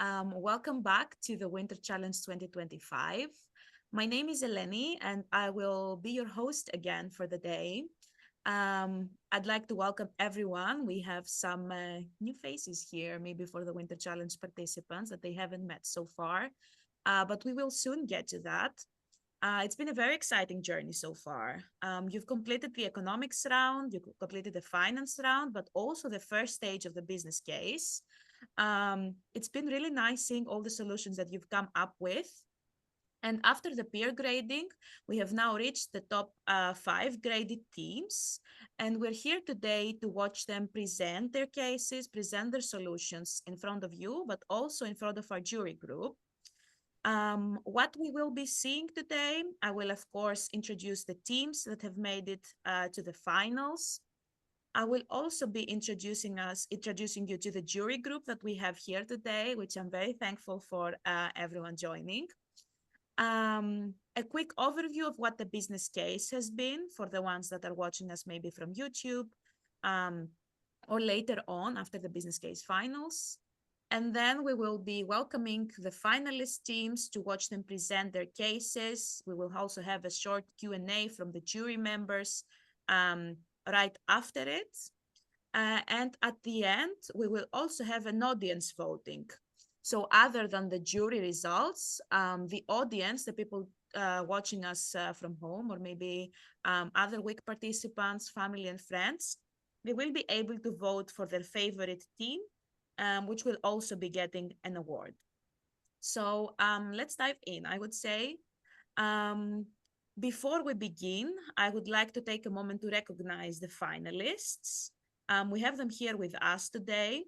Welcome back to the Winter Challenge 2025. My name is Eleni, and I will be your host again for the day. I'd like to welcome everyone. We have some new faces here, maybe for the Winter Challenge participants that they haven't met so far, but we will soon get to that. It's been a very exciting journey so far. You've completed the economics round, you completed the finance round, but also the first stage of the business case. It's been really nice seeing all the solutions that you've come up with. And after the peer grading, we have now reached the top 5 graded teams. And we're here today to watch them present their cases, present their solutions in front of you, but also in front of our jury group. What we will be seeing today, I will, of course, introduce the teams that have made it to the finals. I will also be introducing you to the jury group that we have here today, which I'm very thankful for everyone joining. A quick overview of what the business case has been for the ones that are watching us maybe from YouTube or later on after the business case finals. And then we will be welcoming the finalist teams to watch them present their cases. We will also have a short Q&A from the jury members right after it. And at the end, we will also have an audience voting. So other than the jury results, the audience, the people watching us from home, or maybe other week participants, family and friends, they will be able to vote for their favorite team, which will also be getting an award. So let's dive in. I would say, before we begin, I would like to take a moment to recognize the finalists. We have them here with us today.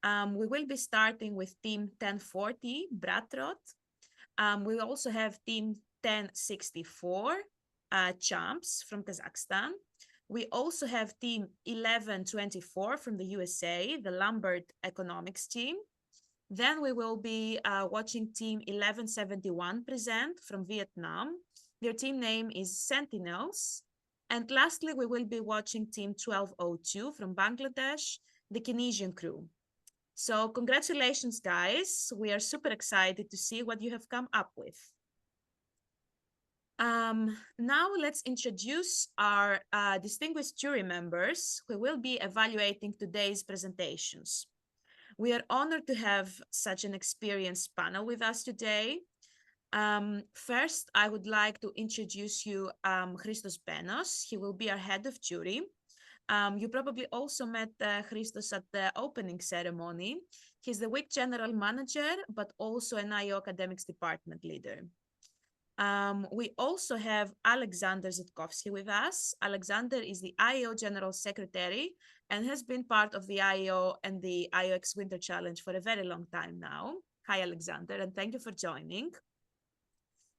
We will be starting with team 1040, Bratrot. We also have team 1064, Champs from Kazakhstan. We also have team 1124 from the USA, the Lambert economics team. Then we will be watching team 1171 present from Vietnam. Their team name is Sentinels. And lastly, we will be watching team 1202 from Bangladesh, the Kesian Crew. So congratulations, guys. We are super excited to see what you have come up with. Now let's introduce our distinguished jury members who will be evaluating today's presentations. We are honored to have such an experienced panel with us today. First, I would like to introduce you Christos Benos. He will be our head of jury. You probably also met Christos at the opening ceremony. He's the WIC general manager, but also an IEO academics department leader. We also have Alexander Zetkovsky with us. Alexander is the IEO General Secretary and has been part of the IEO and the IEOx Winter Challenge for a very long time now. Hi, Alexander, and thank you for joining.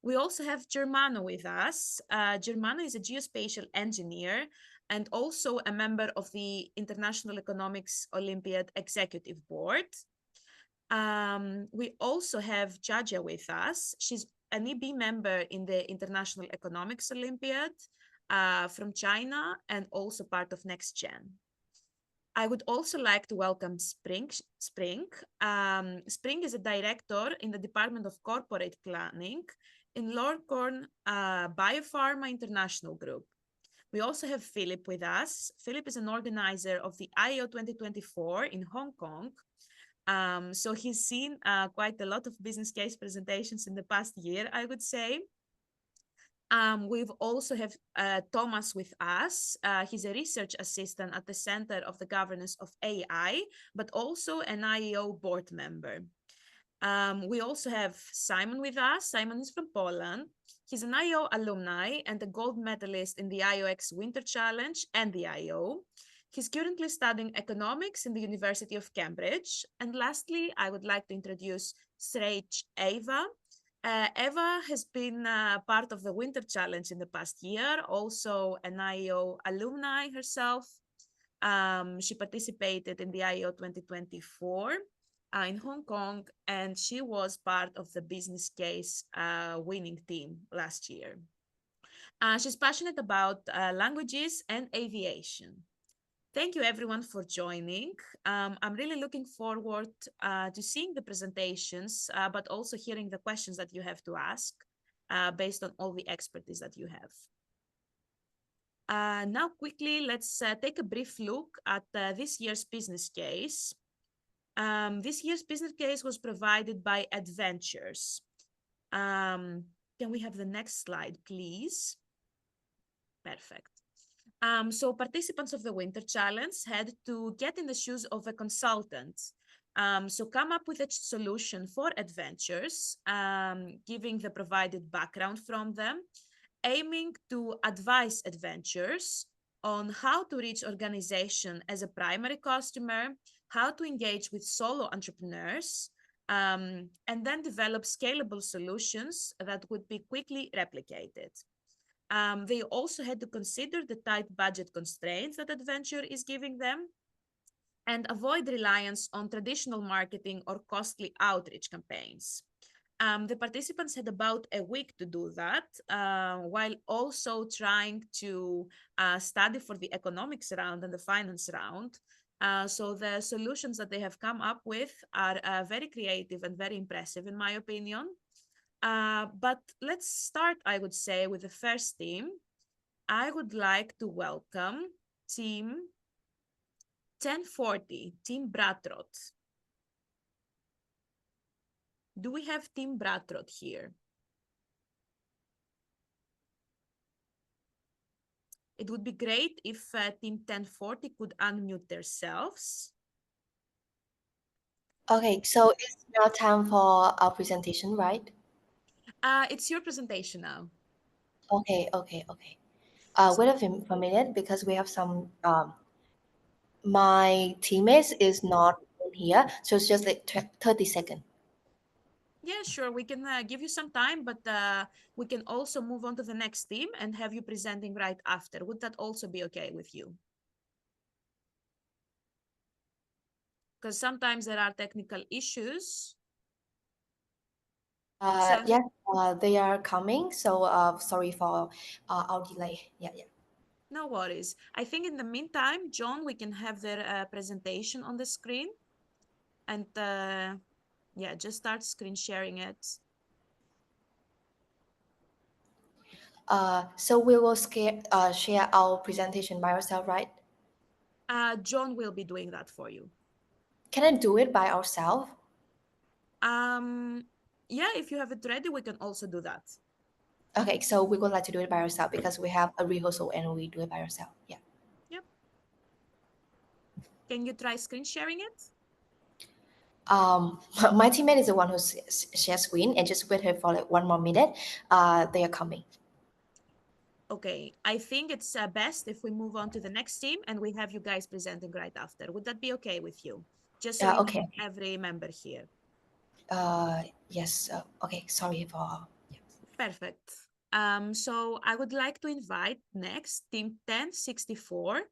We also have Germano with us. Germano is a geospatial engineer and also a member of the International Economics Olympiad Executive Board. We also have Jaja with us. She's an EB member in the International Economics Olympiad from China and also part of Next Gen. I would also like to welcome Spring. Spring is a director in the Department of Corporate Planning in Lorcorn Biopharma International Group. We also have Philip with us. Philip is an organizer of the IEO 2024 in Hong Kong. So he's seen quite a lot of business case presentations in the past year, I would say. We've also have Thomas with us. He's a research assistant at the Center of the Governance of AI, but also an IEO board member. We also have Simon with us. Simon is from Poland. He's an IEO alumni and a gold medalist in the IEOx Winter Challenge and the IEO. He's currently studying economics in the University of Cambridge. And lastly, I would like to introduce Srech Eva. Eva has been part of the Winter Challenge in the past year, also an IEO alumni herself. She participated in the IEO 2024 in Hong Kong, and she was part of the business case winning team last year. She's passionate about languages and aviation. Thank you everyone for joining. I'm really looking forward to seeing the presentations, but also hearing the questions that you have to ask based on all the expertise that you have. Now quickly, let's take a brief look at this year's business case. This year's business case was provided by Edventures. Can we have the next slide, please? Perfect. So participants of the Winter Challenge had to get in the shoes of a consultant. So come up with a solution for Edventures, giving the provided background from them, aiming to advise Edventures on how to reach organization as a primary customer, how to engage with solo entrepreneurs, and then develop scalable solutions that would be quickly replicated. They also had to consider the tight budget constraints that Edventure is giving them and avoid reliance on traditional marketing or costly outreach campaigns. The participants had about a week to do that, while also trying to study for the economics round and the finance round. So the solutions that they have come up with are very creative and very impressive, in my opinion. But let's start, I would say, with the first team. I would like to welcome team 1040, Team Bratrot. Do we have Team Bratrot here? It would be great if Team 1040 could unmute themselves. Okay, so it's now time for our presentation, right? It's your presentation now. Okay. Wait a minute, because we have some, my teammates is not in here, so it's just like 30 seconds. Yeah, sure. We can give you some time, but we can also move on to the next team and have you presenting right after. Would that also be okay with you? Because sometimes there are technical issues. Yeah, they are coming, so sorry for our delay. Yeah. No worries. I think in the meantime, John, we can have their presentation on the screen. And yeah, just start screen sharing it. So we will share our presentation by ourselves, right? John will be doing that for you. Can I do it by ourselves? Yeah, if you have it ready, we can also do that. Okay, so we would like to do it by ourselves because we have a rehearsal and we do it by ourselves. Yeah. Yep. Can you try screen sharing it? My teammate is the one who shares screen, and just wait here for like 1 more minute. They are coming. Okay, I think it's best if we move on to the next team and we have you guys presenting right after. Would that be okay with you? Just so we Okay. have every member here. Yes. Okay. Sorry for. Yeah. Perfect. So I would like to invite next team 1064,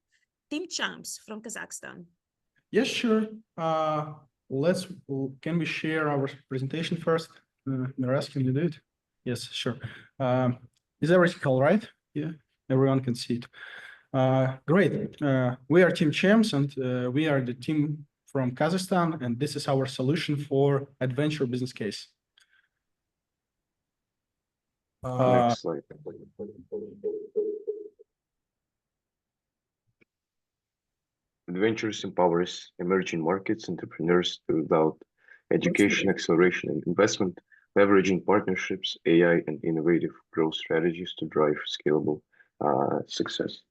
Team Champs from Kazakhstan. Yes, sure. Can we share our presentation first? They're asking to do it. Yes, sure. Is everything all right? Yeah, everyone can see it. Great. We are Team Champs, and we are the team from Kazakhstan, and this is our solution for adventure business case. Next slide. Edventures empowers emerging markets entrepreneurs to build education, acceleration, and investment, leveraging partnerships, AI, and innovative growth strategies to drive scalable success.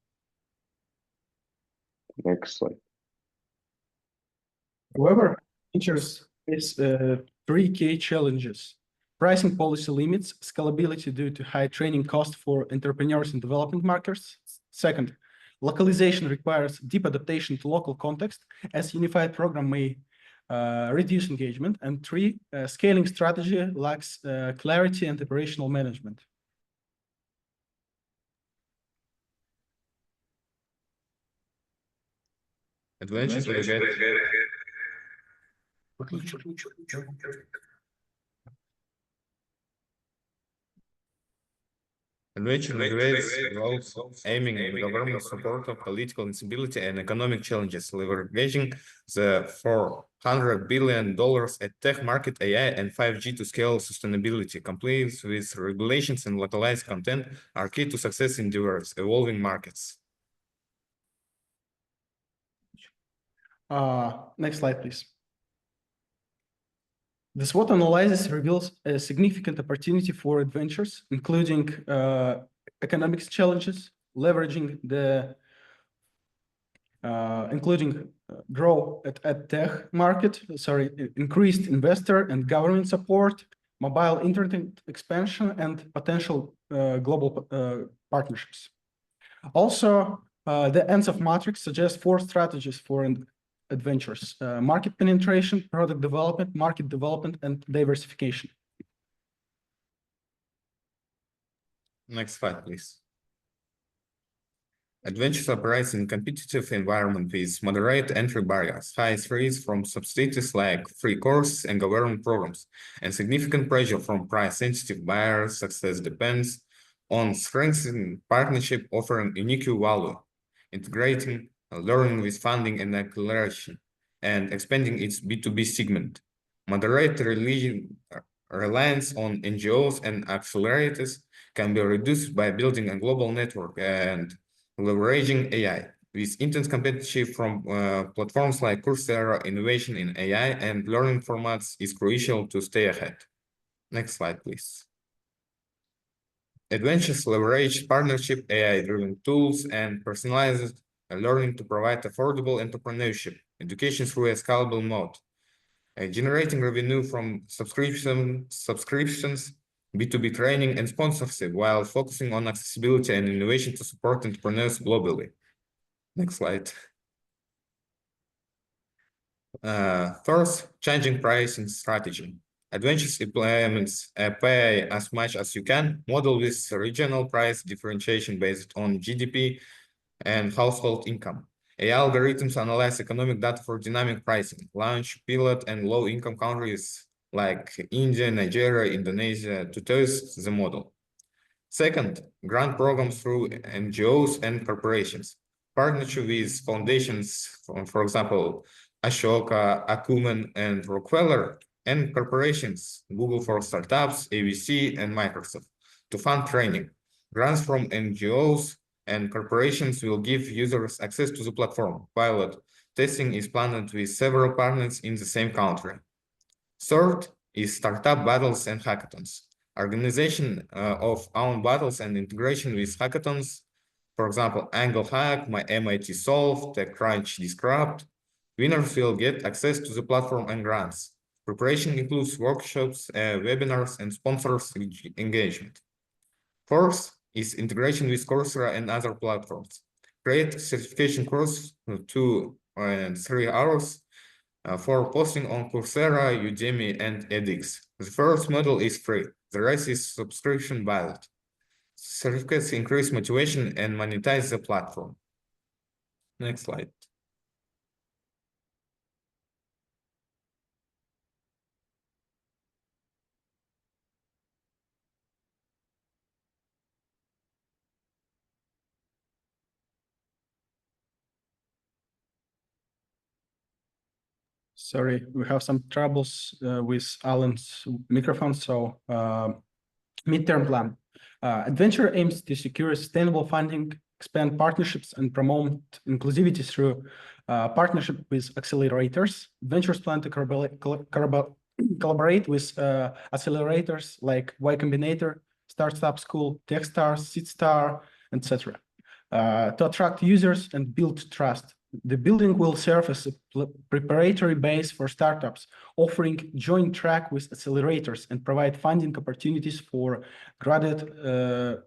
Next slide. However, Edventures is 3 key challenges: pricing policy limits, scalability due to high training costs for entrepreneurs in developing markets. Second, localization requires deep adaptation to local context, as unified program may reduce engagement. And 3, scaling strategy lacks clarity and operational management. Edventures Adventure integrates roles aiming at government support of political instability and economic challenges, leveraging the $400 billion at tech market, AI, and 5G to scale sustainability. Compliance with regulations and localized content are key to success in diverse, evolving markets. Next slide, please. The SWOT analysis reveals a significant opportunity for Edventures, including economics challenges, leveraging the including growth at tech market, increased investor and government support, mobile internet expansion, and potential global partnerships. Also, the ends of matrix suggests 4 strategies for Adventures: market penetration, product development, market development, and diversification. Next slide, please. Adventures operates in a competitive environment with moderate entry barriers, high threats from subsidies like free courses and government programs, and significant pressure from price-sensitive buyers. Success depends on strengthening partnership, offering unique value, integrating learning with funding and acceleration, and expanding its B2B segment. Moderate reliance on NGOs and accelerators can be reduced by building a global network and leveraging AI. With intense competition from platforms like Coursera, innovation in AI and learning formats is crucial to stay ahead. Next slide, please. Adventures leverage partnership, AI-driven tools, and personalized learning to provide affordable entrepreneurship education through a scalable mode, generating revenue from subscriptions, B2B training, and sponsorship, while focusing on accessibility and innovation to support entrepreneurs globally. Next slide. First, changing pricing strategy. Adventures implements a pay as much as you can model with regional price differentiation based on GDP and household income. AI algorithms analyze economic data for dynamic pricing, launch pilot and low-income countries like India, Nigeria, Indonesia to test the model. Second, grant programs through NGOs and corporations. Partnership with foundations, for example, Ashoka, Acumen, and Rockefeller, and corporations, Google for Startups, ABC, and Microsoft, to fund training. Grants from NGOs and corporations will give users access to the platform. Pilot testing is planned with several partners in the same country. Third is startup battles and hackathons. Organization of own battles and integration with hackathons, for example, Angle Hack, My MIT Solve, TechCrunch Disrupt. Winners will get access to the platform and grants. Preparation includes workshops, webinars, and sponsors engagement. Fourth is integration with Coursera and other platforms. Create certification course 2 and 3 hours for posting on Coursera, Udemy, and edX. The first model is free. The rest is subscription-based. Certificates increase motivation and monetize the platform. Next slide. Sorry, we have some troubles with Alan's microphone, so midterm plan. Adventure aims to secure sustainable funding, expand partnerships, and promote inclusivity through partnership with accelerators. Adventures plan to collaborate with accelerators like Y Combinator, Startup School, Techstars, SeedStar, etc. To attract users and build trust. The building will serve as a preparatory base for startups, offering joint track with accelerators and provide funding opportunities for graduate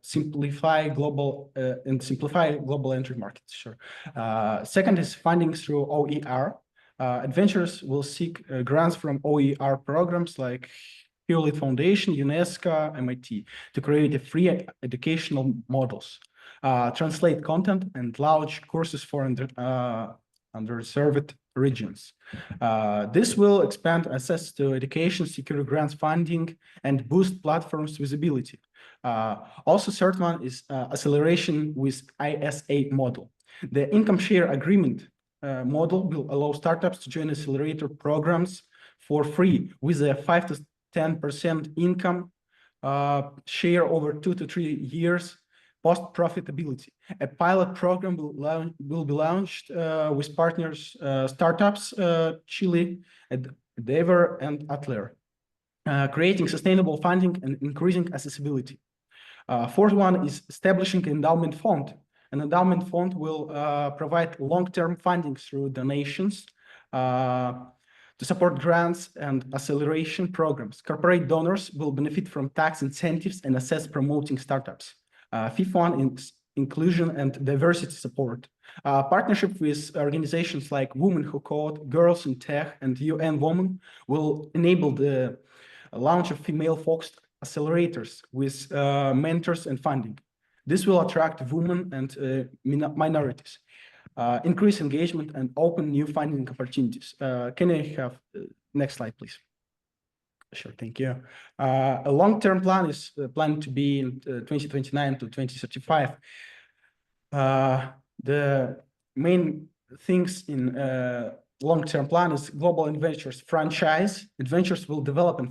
simplify global entry markets. Sure. Second is funding through OER. Adventures will seek grants from OER programs like Hewlett Foundation, UNESCO, MIT to create a free educational models. Translate content and launch courses for underserved regions. This will expand access to education, secure grants funding, and boost platforms visibility. Also, third one is acceleration with ISA model. The income share agreement model will allow startups to join accelerator programs for free with a 5 to 10% income share over 2 to 3 years post profitability. A pilot program will be launched with partners, startups, Chile, Endeavor, and Atler, creating sustainable funding and increasing accessibility. Fourth one is establishing an endowment fund. An endowment fund will provide long-term funding through donations to support grants and acceleration programs. Corporate donors will benefit from tax incentives and access promoting startups. Fifth one is inclusion and diversity support. Partnership with organizations like Women Who Code, Girls in Tech, and UN Women will enable the launch of female-focused accelerators with mentors and funding. This will attract women and minorities, increase engagement, and open new funding opportunities. Can I have next slide, please? Sure, thank you. A long-term plan is planned to be in 2029 to 2035. The main things in long-term plan is global Edventures franchise. Edventures will develop a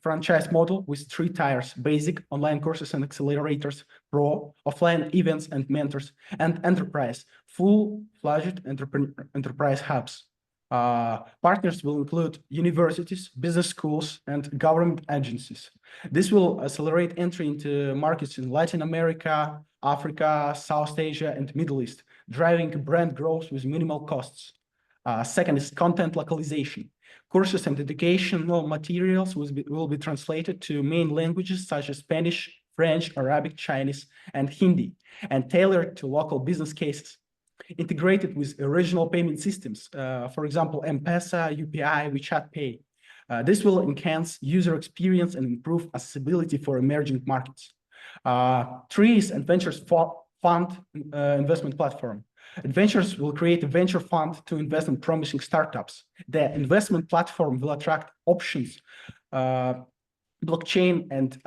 franchise model with 3 tiers: basic, online courses and accelerators, pro, offline events and mentors, and enterprise, full-fledged enterprise hubs. Partners will include universities, business schools, and government agencies. This will accelerate entry into markets in Latin America, Africa, South Asia, and Middle East, driving brand growth with minimal costs. Second is content localization. Courses and educational materials will be translated to main languages such as Spanish, French, Arabic, Chinese, and Hindi, and tailored to local business cases. Integrated with original payment systems, for example, M-Pesa, UPI, WeChat Pay. This will enhance user experience and improve accessibility for emerging markets. 3 is Edventures Fund investment platform. Edventures will create a venture fund to invest in promising startups. The investment platform will attract options. Blockchain and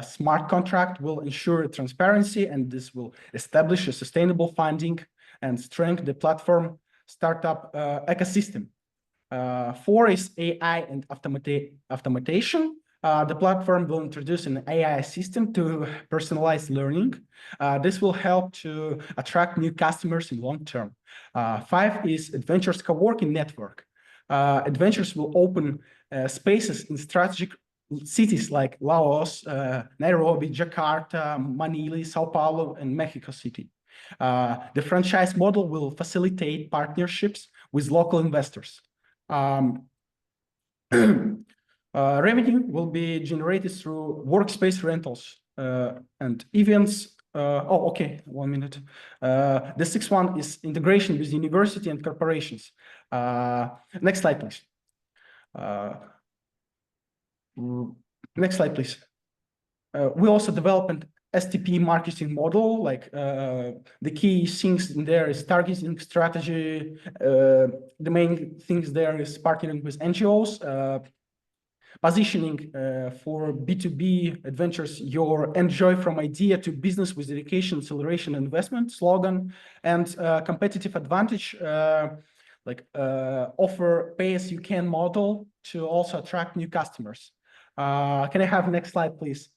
smart contract will ensure transparency, and this will establish a sustainable funding and strengthen the platform startup ecosystem. 4 is AI and automation. The platform will introduce an AI system to personalize learning. This will help to attract new customers in long term. 5 is Edventures co-working network. Edventures will open spaces in strategic cities like Laos, Nairobi, Jakarta, Manila, Sao Paulo, and Mexico City. The franchise model will facilitate partnerships with local investors. Revenue will be generated through workspace rentals and events. Okay, 1 minute. The 6th one is integration with university and corporations. Next slide, please. Next slide, please. We also developed an STP marketing model. Like the key things in there is targeting strategy. The main things there is partnering with NGOs. Positioning for B2B Edventures, your enjoy from idea to business with education, acceleration, investment slogan, and competitive advantage, offer pay-as-you-can model to also attract new customers. Can I have next slide, please?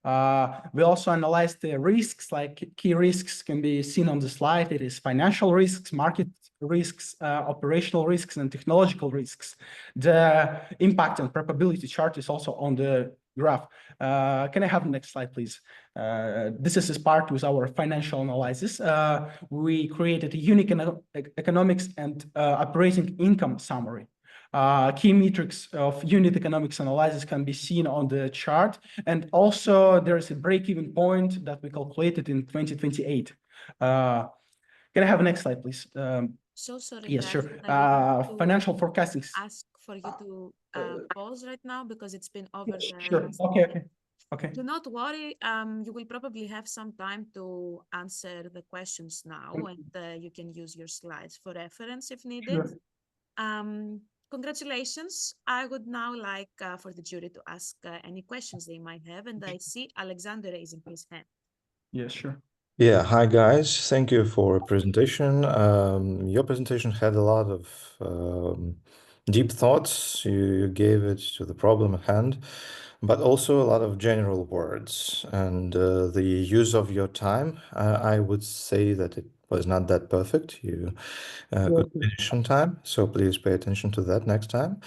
We also analyzed the risks, like key risks can be seen on the slide. It is financial risks, market risks, operational risks, and technological risks. The impact and probability chart is also on the graph. Can I have the next slide, please? This is as part with our financial analysis. We created a unique economics and operating income summary. Key metrics of unit economics analysis can be seen on the chart. And also there is a break-even point that we calculated in 2028. Can I have the next slide, please? So sorry. Yes, guys, sure. I would Financial forecasting. ask for you to pause right now because it's been over the Sure. last Okay. Okay. Okay. Do not worry. You will probably have some time to answer the questions now, and you can use your slides for reference if needed. Sure. Congratulations. I would now like for the jury to ask any questions they might have, and I see Alexander raising his hand. Yeah, sure. Yeah, hi guys. Thank you for a presentation. Your presentation had a lot of deep thoughts. You gave it to the problem at hand, but also a lot of general words. And the use of your time, I would say that it was not that perfect. You could finish on time, so please pay attention to that next time.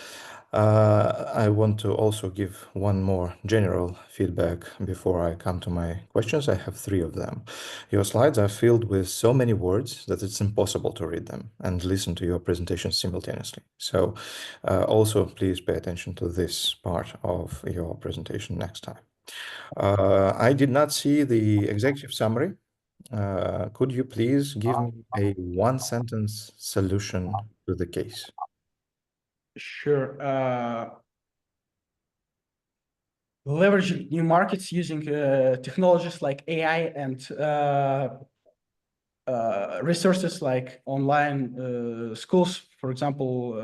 I want to also give one more general feedback before I come to my questions. I have 3 of them. Your slides are filled with so many words that it's impossible to read them and listen to your presentation simultaneously. So also please pay attention to this part of your presentation next time. I did not see the executive summary. Could you please give me a 1-sentence solution to the case? Sure. Leveraging new markets using technologies like AI and resources like online schools, for example,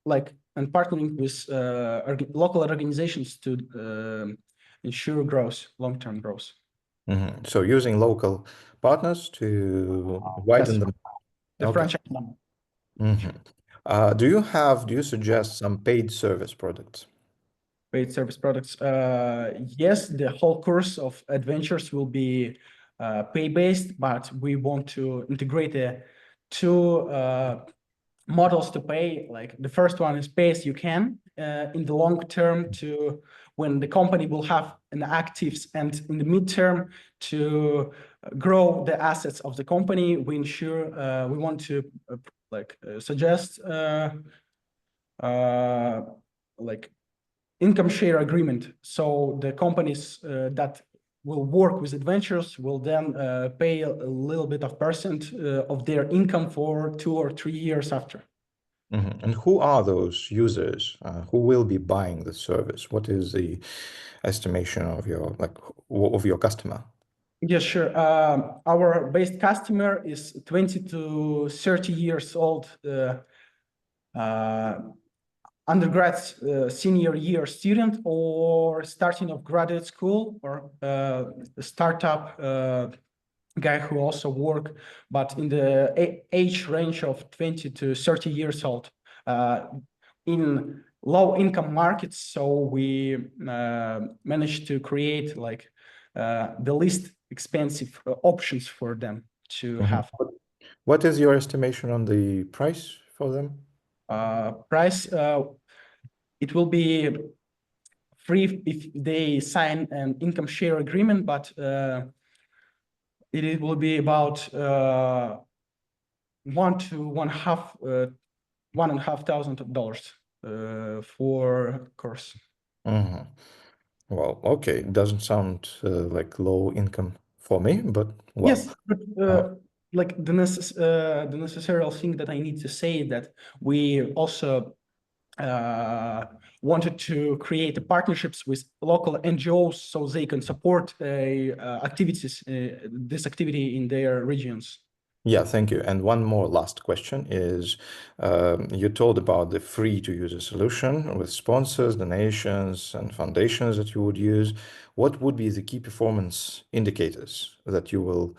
and partnering with local organizations to ensure growth, long-term growth. So using local partners to widen Yes. The Okay. franchise model. Do you suggest some paid service products? Paid service products. Yes, the whole course of Edventures will be pay-based, but we want to integrate the 2 models to pay. Like the first one is pay as you can in the long term, to when the company will have an actives, and in the midterm to grow the assets of the company. We ensure we want to suggest like income share agreement. So the companies that will work with Edventures will then pay a little bit of percent of their income for 2 or 3 years after. And who are those users? Who will be buying the service? What is the estimation of your customer? Yes, sure. Our base customer is 20 to 30 years old, undergrad senior year student, or starting of graduate school, or startup guy who also work, but in the age range of 20 to 30 years old, in low income markets. So we managed to create like the least expensive options for them to have. What is your estimation on the price for them? Price, it will be free if they sign an income share agreement, but it will be about $1,000 to $1,500 for course. Well, okay, it doesn't sound like low income for me, but well. Yes, but like the necessary thing that I need to say that we also wanted to create partnerships with local NGOs so they can support this activity in their regions. Yeah, thank you. And one more last question is, you told about the free to use a solution with sponsors, donations, and foundations that you would use. What would be the key performance indicators that you will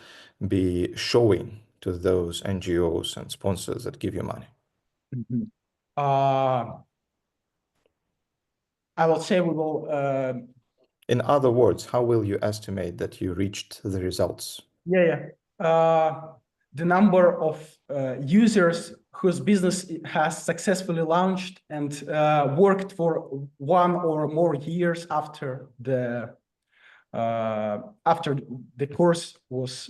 be showing to those NGOs and sponsors that give you money? I will say we will. In other words, how will you estimate that you reached the results? The number of users whose business has successfully launched and worked for 1 or more years after the course was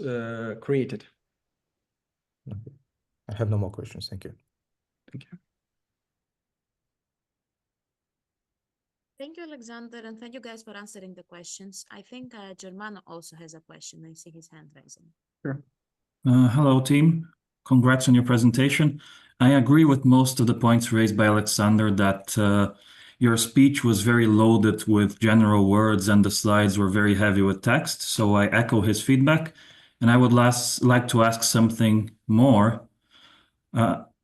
created. I have no more questions. Thank you. Thank you. Thank you, Alexander, and thank you guys for answering the questions. I think Germano also has a question. I see his hand rising. Sure. Hello, team. Congrats on your presentation. I agree with most of the points raised by Alexander, that your speech was very loaded with general words and the slides were very heavy with text. So I echo his feedback. And I would like to ask something more.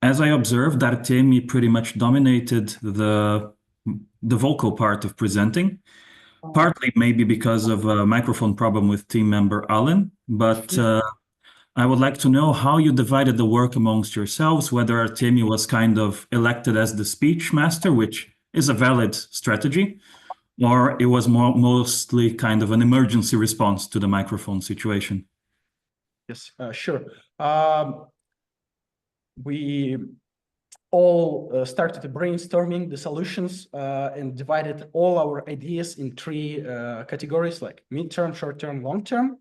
As I observed, Artemi pretty much dominated the vocal part of presenting, partly maybe because of a microphone problem with team member Alan, but I would like to know how you divided the work amongst yourselves, whether Artemi was kind of elected as the speech master, which is a valid strategy, or it was mostly kind of an emergency response to the microphone situation. Yes, sure. We all started brainstorming the solutions and divided all our ideas in three categories, like midterm, short-term, long-term.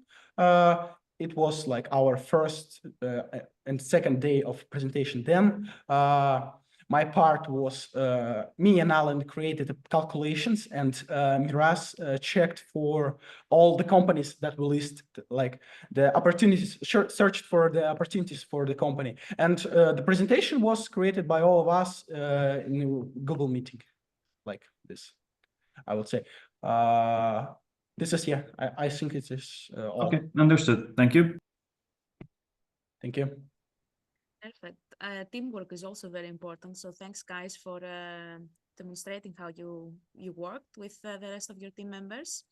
It was like our first and second day of presentation. Then my part was me and Alan created calculations, and Miraz checked for all the companies that we list, like the opportunities, searched for the opportunities for the company. And the presentation was created by all of us in a Google meeting, like this, I would say. This is, yeah, I think it is all. Okay, understood. Thank you. Thank you. Perfect. Teamwork is also very important. So thanks, guys, for demonstrating how you worked with the rest of your team members.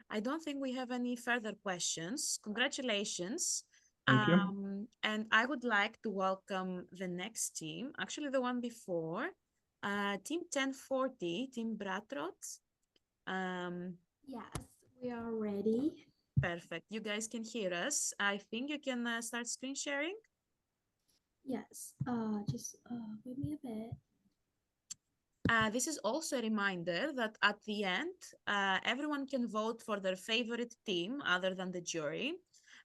I don't think we have any further questions. Congratulations. Thank you. And I would like to welcome the next team, actually the one before, Team 1040, Team Bratrot. Yes, we are ready. Perfect. You guys can hear us. I think you can start screen sharing. Yes, just wait me a bit. This is also a reminder that at the end, everyone can vote for their favorite team other than the jury.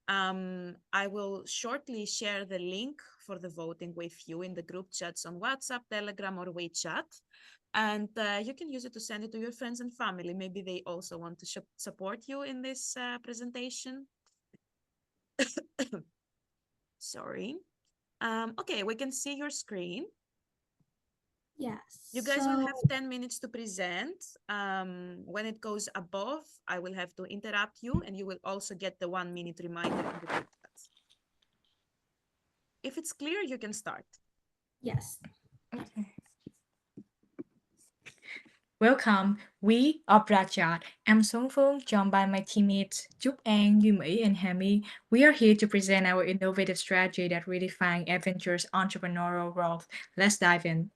I will shortly share the link for the voting with you in the group chats on WhatsApp, Telegram, or WeChat. And you can use it to send it to your friends and family. Maybe they also want to support you in this presentation. Sorry. Okay, we can see your screen. Yes. You guys will have 10 minutes to present. When it goes above, I will have to interrupt you, and you will also get the 1 minute reminder in the group chat. If it's clear, you can start. Yes. Okay. Welcome. We are Bratrot. I'm Song Phương, joined by my teammates Trúc An, Duy Mỹ, and Hami. We are here to present our innovative strategy that redefines Edventures' entrepreneurial growth. Let's dive in.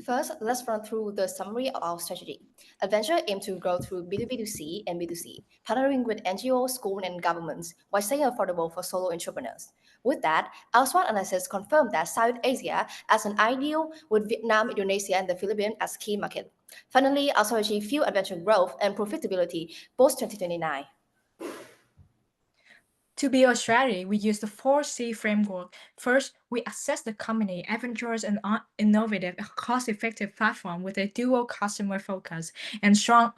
First, let's run through the summary of our strategy. Adventure aims to grow through B2B2C and B2C, partnering with NGOs, schools, and governments while staying affordable for solo entrepreneurs. With that, our SWOT analysis confirmed that South Asia as an ideal, with Vietnam, Indonesia, and the Philippines as key market. Finally, our strategy fueled adventure growth and profitability post 2029. To build our strategy, we use the 4C framework. First, we assess the company. Adventures an innovative, cost-effective platform with a dual customer focus and strong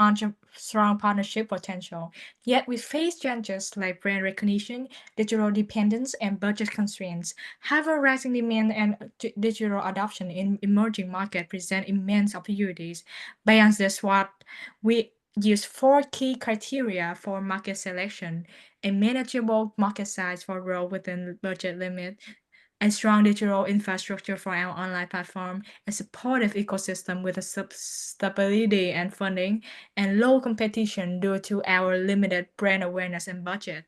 partnership potential. Yet we face challenges like brand recognition, digital dependence, and budget constraints. However, rising demand and digital adoption in emerging markets present immense opportunities. Beyond this, what we use 4 key criteria for market selection: a manageable market size for growth within budget limit, a strong digital infrastructure for our online platform, a supportive ecosystem with a stability and funding, and low competition due to our limited brand awareness and budget.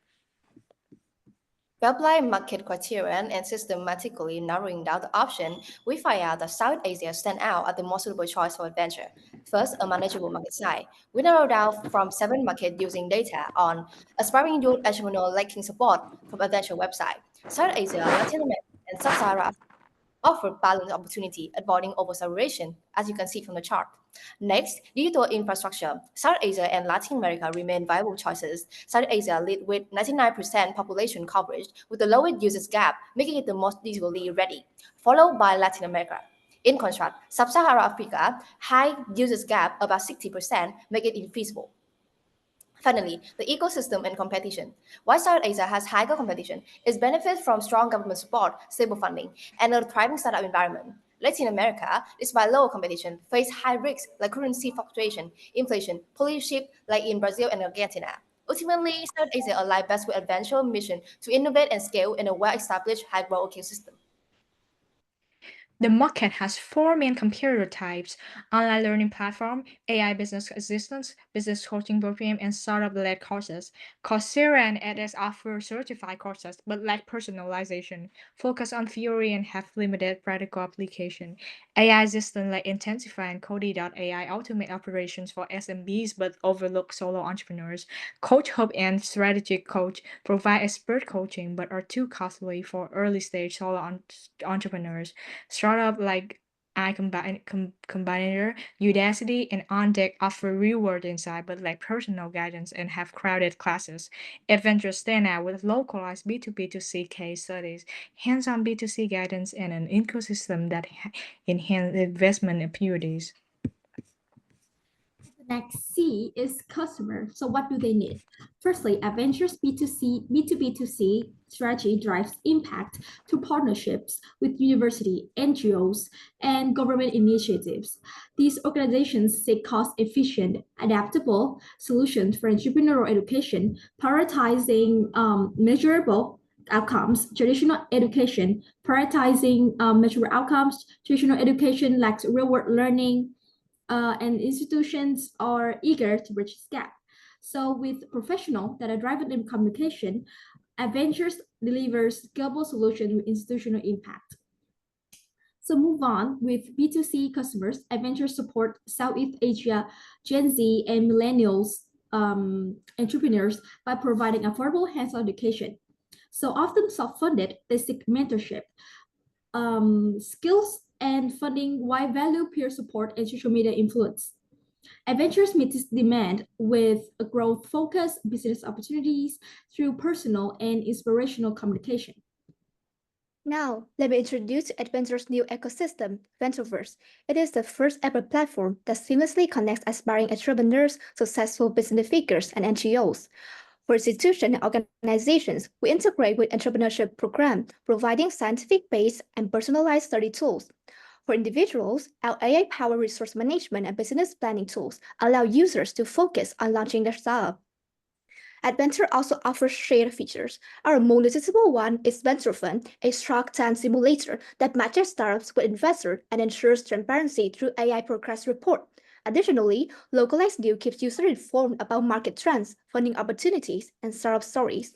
We apply market criterion and systematically narrowing down the option, we find out that South Asia stand out as the most suitable choice for adventure. First, a manageable market size. We narrow down from 7 markets using data on aspiring youth entrepreneur lacking support from adventure website. South Asia, Latin America, and Sub-Saharan Africa offer balanced opportunity, avoiding oversaturation, as you can see from the chart. Next, digital infrastructure. South Asia and Latin America remain viable choices. South Asia lead with 99% population coverage, with the lowest users gap, making it the most digitally ready, followed by Latin America. In contrast, Sub-Saharan Africa, high users gap, about 60%, make it infeasible. Finally, the ecosystem and competition. While South Asia has higher competition, it benefits from strong government support, stable funding, and a thriving startup environment. Latin America, despite lower competition, face high risks like currency fluctuation, inflation, policy like in Brazil and Argentina. Ultimately, South Asia aligns best with adventure mission to innovate and scale in a well-established high-growth ecosystem. The market has four main competitor types: online learning platform, AI business assistants, business coaching program, and startup-led courses. Coursera and edX offer certified courses but lack personalization, focus on theory, and have limited practical application. AI assistants like Intensify and Cody.ai automate operations for SMBs but overlook solo entrepreneurs. Coach Hub and Strategic Coach provide expert coaching but are too costly for early-stage solo entrepreneurs. Startup like Combinator, Udacity, and OnDeck offer real-world insight but lack personal guidance and have crowded classes. Edventures stand out with localized B2B2C case studies, hands-on B2C guidance, and an ecosystem that enhance investment opportunities. Next C is customer. So what do they need? Firstly, Edventures B2B2C strategy drives impact through partnerships with university, NGOs, and government initiatives. These organizations seek cost-efficient, adaptable solutions for entrepreneurial education, prioritizing measurable outcomes. Traditional education, prioritizing measurable outcomes. Traditional education lacks real-world learning, and institutions are eager to bridge this gap. So with professional data-driven communication, Edventures delivers scalable solutions with institutional impact. So move on with B2C customers. Edventures support Southeast Asia, Gen Z, and millennials entrepreneurs by providing affordable hands-on education. So often self-funded, they seek mentorship, skills and funding while value peer support and social media influence. Edventures meet this demand with a growth-focused business opportunities through personal and inspirational communication. Now, let me introduce Edventures' new ecosystem, Ventureverse. It is the first ever platform that seamlessly connects aspiring entrepreneurs, successful business figures, and NGOs. For institutions and organizations, we integrate with entrepreneurship program, providing scientific-based and personalized study tools. For individuals, our AI-powered resource management and business planning tools allow users to focus on launching their startup. Edventure also offers shared features. Our most noticeable one is Venture Fund, a Shark Tank simulator that matches startups with investors and ensures transparency through AI progress report. Additionally, Localized View keeps users informed about market trends, funding opportunities, and startup stories.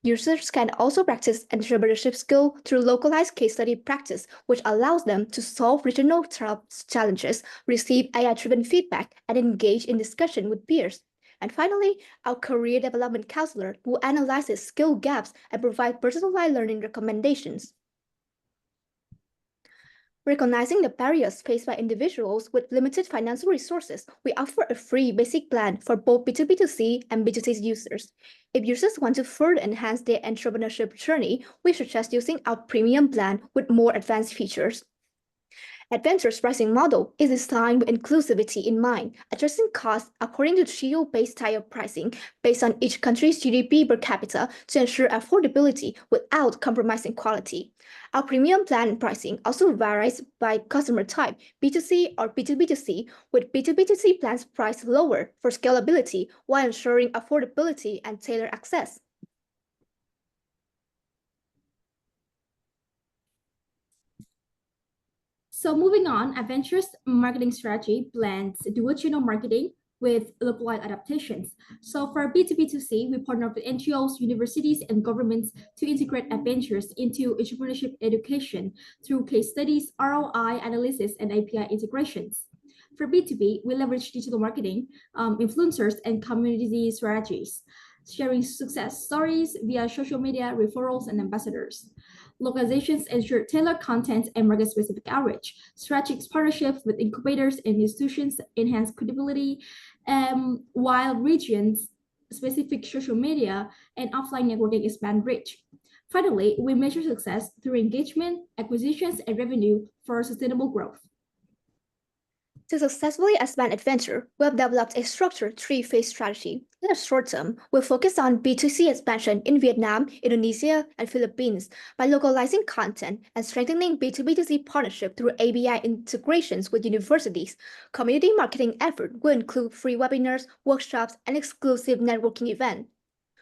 Users can also practice entrepreneurship skill through localized case study practice, which allows them to solve regional challenges, receive AI-driven feedback, and engage in discussion with peers. And finally, our career development counselor will analyze skill gaps and provide personalized learning recommendations. Recognizing the barriers faced by individuals with limited financial resources, we offer a free basic plan for both B2B2C and B2C users. If users want to further enhance their entrepreneurship journey, we suggest using our premium plan with more advanced features. Edventures' pricing model is designed with inclusivity in mind, addressing costs according to geo-based tier pricing based on each country's GDP per capita to ensure affordability without compromising quality. Our premium plan pricing also varies by customer type, B2C or B2B2C, with B2B2C plans priced lower for scalability while ensuring affordability and tailored access. So moving on, Edventures' marketing strategy blends dual channel marketing with localized adaptations. So for B2B2C, we partner with NGOs, universities, and governments to integrate Edventures into entrepreneurship education through case studies, ROI analysis, and API integrations. For B2B, we leverage digital marketing, influencers, and community strategies, sharing success stories via social media, referrals, and ambassadors. Localizations ensure tailored content and market-specific outreach. Strategic partnerships with incubators and institutions enhance credibility, while regions-specific social media and offline networking expand reach. Finally, we measure success through engagement, acquisitions, and revenue for sustainable growth. To successfully expand Edventure, we have developed a structured three-phase strategy. In the short term, we'll focus on B2C expansion in Vietnam, Indonesia, and Philippines by localizing content and strengthening B2B2C partnership through API integrations with universities. Community marketing effort will include free webinars, workshops, and exclusive networking events.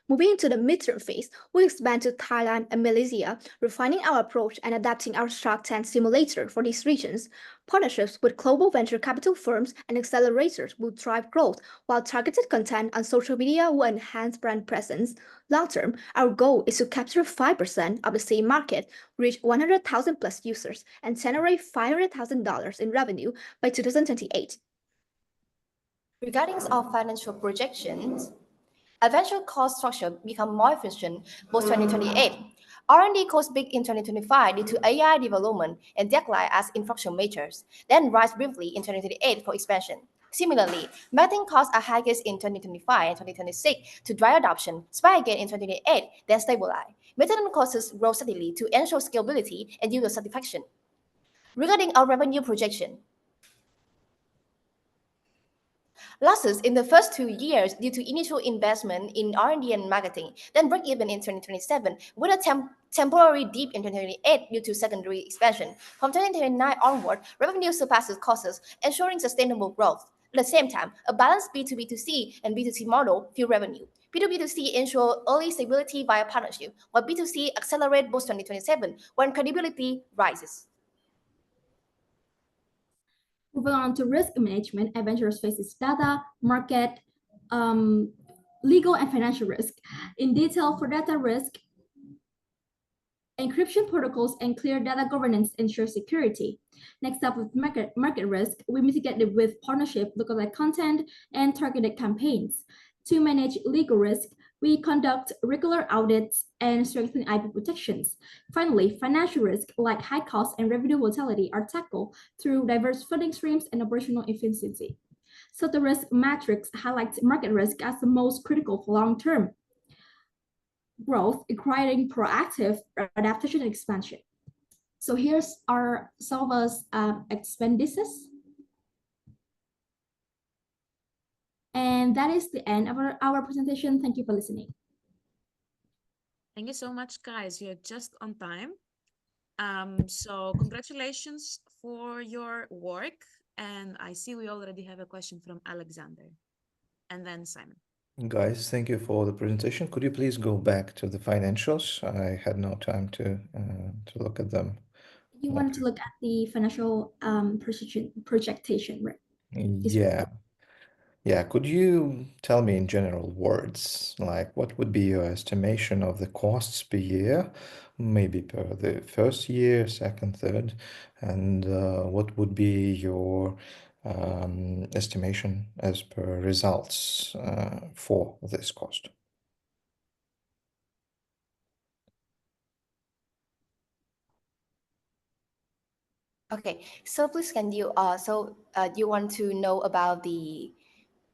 Moving into the midterm phase, we expand to Thailand and Malaysia, refining our approach and adapting our Shark Tank simulator for these regions. Partnerships with global venture capital firms and accelerators will drive growth, while targeted content on social media will enhance brand presence. Long term, our goal is to capture 5% of the same market, reach 100,000 plus users, and generate $500,000 in revenue by 2028. Regarding our financial projections, Adventure cost structure become more efficient post 2028. R&D costs peak in 2025 due to AI development and decline as infrastructure measures, then rise briefly in 2028 for expansion. Similarly, marketing costs are highest in 2025 and 2026 to drive adoption, spike again in 2028, then stabilize. Maintenance costs grow steadily to ensure scalability and user satisfaction. Regarding our revenue projection, losses in the first 2 years due to initial investment in R&D and marketing, then break even in 2027 with a temporary dip in 2028 due to secondary expansion. From 2029 onward, revenue surpasses costs, ensuring sustainable growth. At the same time, a balanced B2B2C and B2C model fuel revenue. B2B2C ensure early stability via partnership, while B2C accelerate post 2027 when credibility rises. Moving on to risk management, Adventures faces data, market, legal, and financial risk. In detail, for data risk, encryption protocols and clear data governance ensure security. Next up, with market risk, we mitigate it with partnership, lookalike content, and targeted campaigns. To manage legal risk, we conduct regular audits and strengthen IP protections. Finally, financial risk, like high cost and revenue volatility, are tackled through diverse funding streams and operational efficiency. So the risk matrix highlights market risk as the most critical for long-term growth, requiring proactive adaptation and expansion. So here's some of us expendices. And that is the end of our presentation. Thank you for listening. Thank you so much, guys. You're just on time. So congratulations for your work. And I see we already have a question from Alexander. And then Simon. Guys, thank you for the presentation. Could you please go back to the financials? I had no time to look at them. You wanted to look at the financial projection, right? Yeah. Yeah, could you tell me in general words, like what would be your estimation of the costs per year, maybe per the first year, second, third, and what would be your estimation as per results for this cost? Okay, so please can you you want to know about the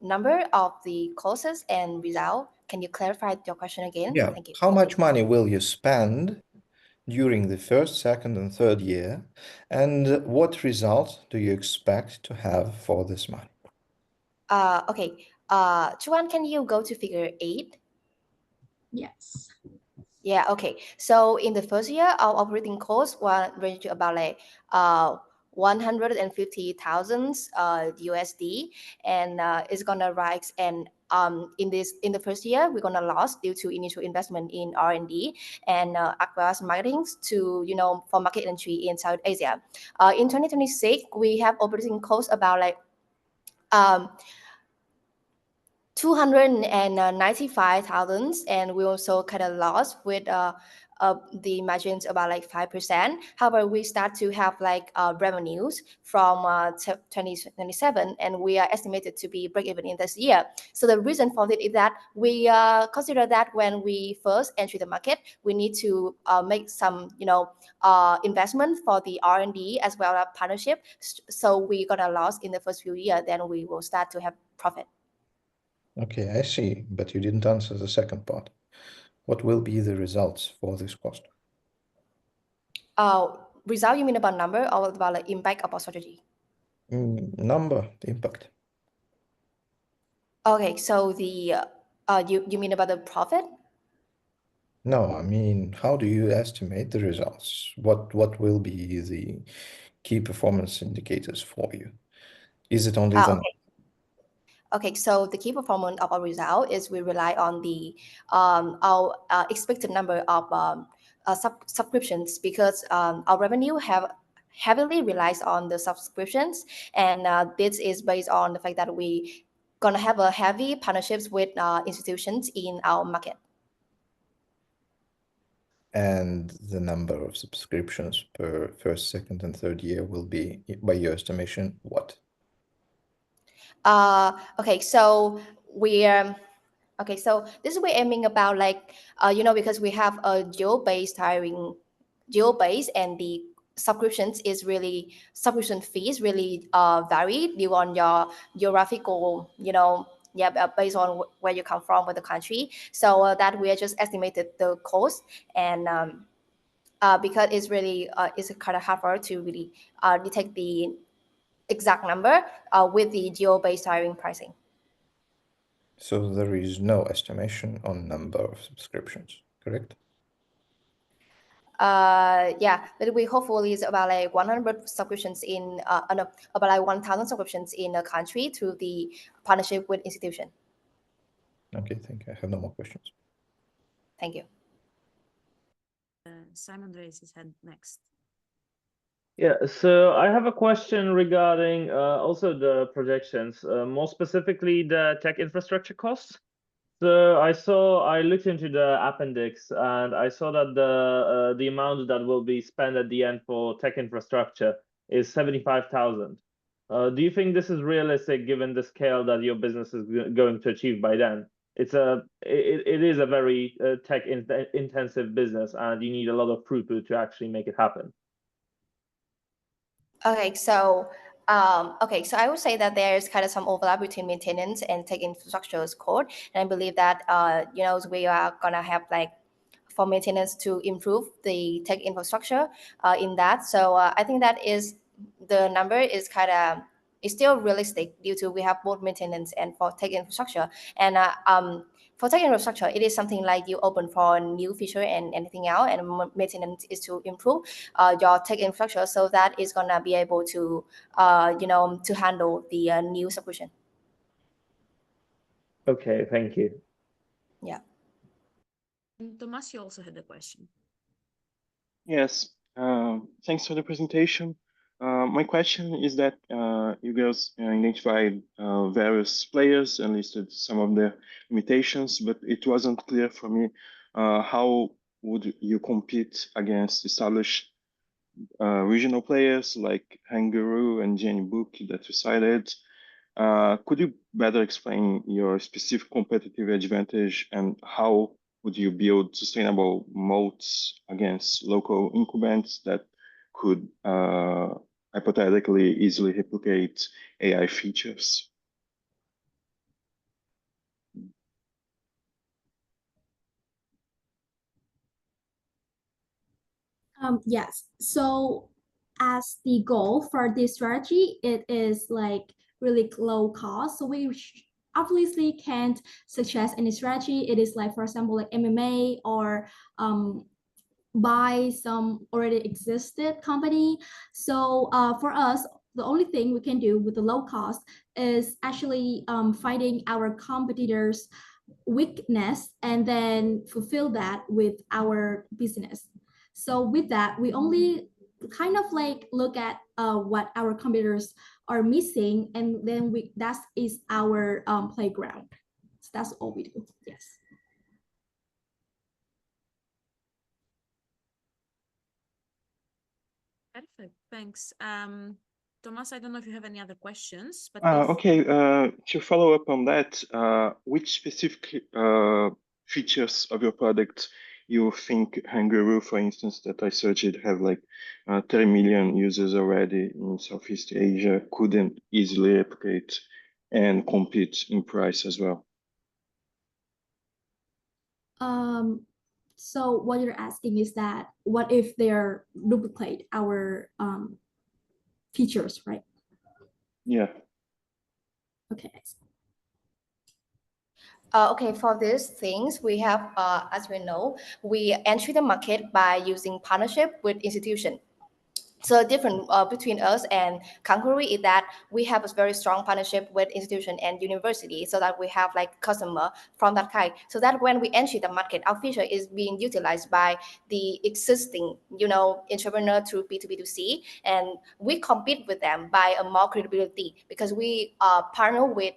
number of the courses and result? Can you clarify your question again? Yeah. Thank you. How much money will you spend during the first, second, and third year, and what result do you expect to have for this money? Okay. Chuan, can you go to figure 8? Yes. Yeah, okay. So in the first year, our operating costs will range to about like 150,000 USD, and it's gonna rise. And in the first year, we're gonna lose due to initial investment in R&D and across marketing to for market entry in South Asia. In 2026, we have operating costs about like 295,000, and we also kind of lost with the margins about like 5%. However, we start to have like revenues from 2027, and we are estimated to be break even in this year. So the reason for it is that we consider that when we first enter the market, we need to make some investment for the R&D as well as partnership. So we got a loss in the first few years, then we will start to have profit. Okay, I see, but you didn't answer the second part. What will be the results for this cost? Result, you mean about number or about the impact of our strategy? Number, impact. Okay, so the you mean about the profit? No, I mean, how do you estimate the results? What will be the key performance indicators for you? Is it only the Okay. Okay, so the key performance of our result is we rely on the our expected number of subscriptions, because our revenue heavily relies on the subscriptions, and this is based on the fact that we gonna have a heavy partnerships with institutions in our market. And the number of subscriptions per first, second, and third year will be, by your estimation, what? Okay, so okay, so this is we're aiming about like because we have a geo-based and the subscription fees really vary due on your geographical, based on where you come from with the country. So that we are just estimated the cost, and because it's really it's kind of harder to really detect the exact number with the geo-based hiring pricing. So there is no estimation on number of subscriptions, correct? Yeah, but we hopefully is about like 100 subscriptions in no, about like 1,000 subscriptions in a country through the partnership with institution. Okay, thank you. I have no more questions. Thank you. Simon raised his hand next. Yeah, so I have a question regarding also the projections, more specifically the tech infrastructure costs. So I looked into the appendix, and I saw that the amount that will be spent at the end for tech infrastructure is 75,000. Do you think this is realistic given the scale that your business is going to achieve by then? It is a very tech intensive business, and you need a lot of throughput to actually make it happen. Okay, so so I would say that there's kind of some overlap between maintenance and tech infrastructure as code, and I believe that we are gonna have like for maintenance to improve the tech infrastructure in that. So I think that is the number is kind of is still realistic due to we have both maintenance and for tech infrastructure. And for tech infrastructure, it is something like you open for a new feature and anything else, and maintenance is to improve your tech infrastructure, so that is gonna be able to to handle the new subscription. Okay, thank you. Yeah. Thomas, you also had a question. Yes, thanks for the presentation. My question is that you guys identified various players and listed some of the limitations, but it wasn't clear for me how would you compete against established regional players like Kangaroo and Jenny Book that you cited. Could you better explain your specific competitive advantage, and how would you build sustainable moats against local incumbents that could hypothetically easily replicate AI features? Yes. So as the goal for this strategy, it is like really low cost. So we obviously can't suggest any strategy. It is like, for example, like MMA or buy some already existed company. So for us, the only thing we can do with the low cost is actually finding our competitors' weakness and then fulfill that with our business. So with that, we only kind of like look at what our competitors are missing, and then that is our playground. So that's all we do. Yes. Perfect, thanks. Thomas, I don't know if you have any other questions, but Okay, to follow up on that, which specific features of your product you think Kangaroo, for instance, that I searched, have like 30 million users already in Southeast Asia, couldn't easily replicate and compete in price as well? So what you're asking is that what if they're duplicate our features, right? Yeah. Okay. Okay, for these things, we have, as we know, we enter the market by using partnership with institution. So different between us and Kangaroo is that we have a very strong partnership with institution and university, so that we have like customer from that kind. So that when we enter the market, our feature is being utilized by the existing, entrepreneur through B2B2C, and we compete with them by a more credibility because we partner with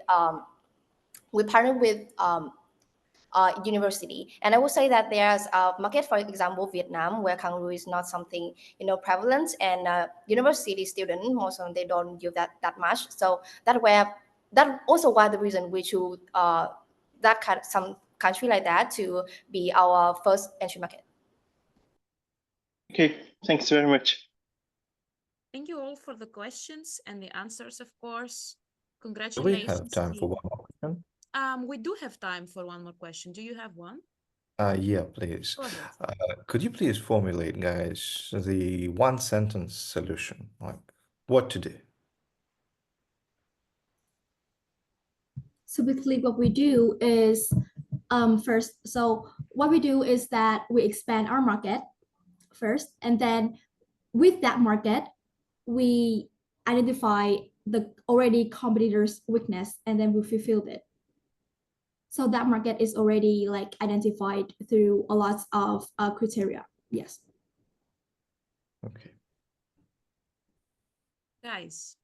university. And I would say that there's a market, for example, Vietnam, where Kangaroo is not something prevalent, and university students, most of them, they don't use that much. So that also why the reason we choose some country like that to be our first entry market. Okay, thanks very much. Thank you all for the questions and the answers, of course. Do we Congratulations. have time for one more question? We do have time for one more question. Do you have one? Yeah, please. Go ahead. Could you please formulate, guys, the one sentence solution, like what to do? So basically what we do is what we do is that we expand our market first, and then with that market, we identify the already competitors' weakness, and then we fulfill it. So that market is already like identified through a lot of criteria. Yes. Okay. Guys,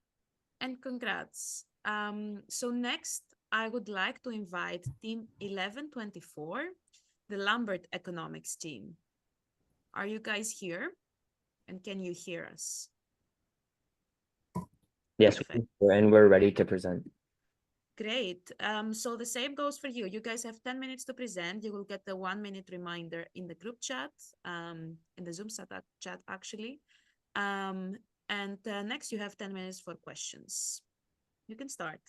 and congrats. So next, I would like to invite team 1124, the Lambert economics team. Are you guys here? And can you hear us? Yes, and we're ready to present. Great. So the same goes for you. You guys have 10 minutes to present. You will get the 1-minute reminder in the group chat, in the Zoom chat actually. And next you have 10 minutes for questions. You can start.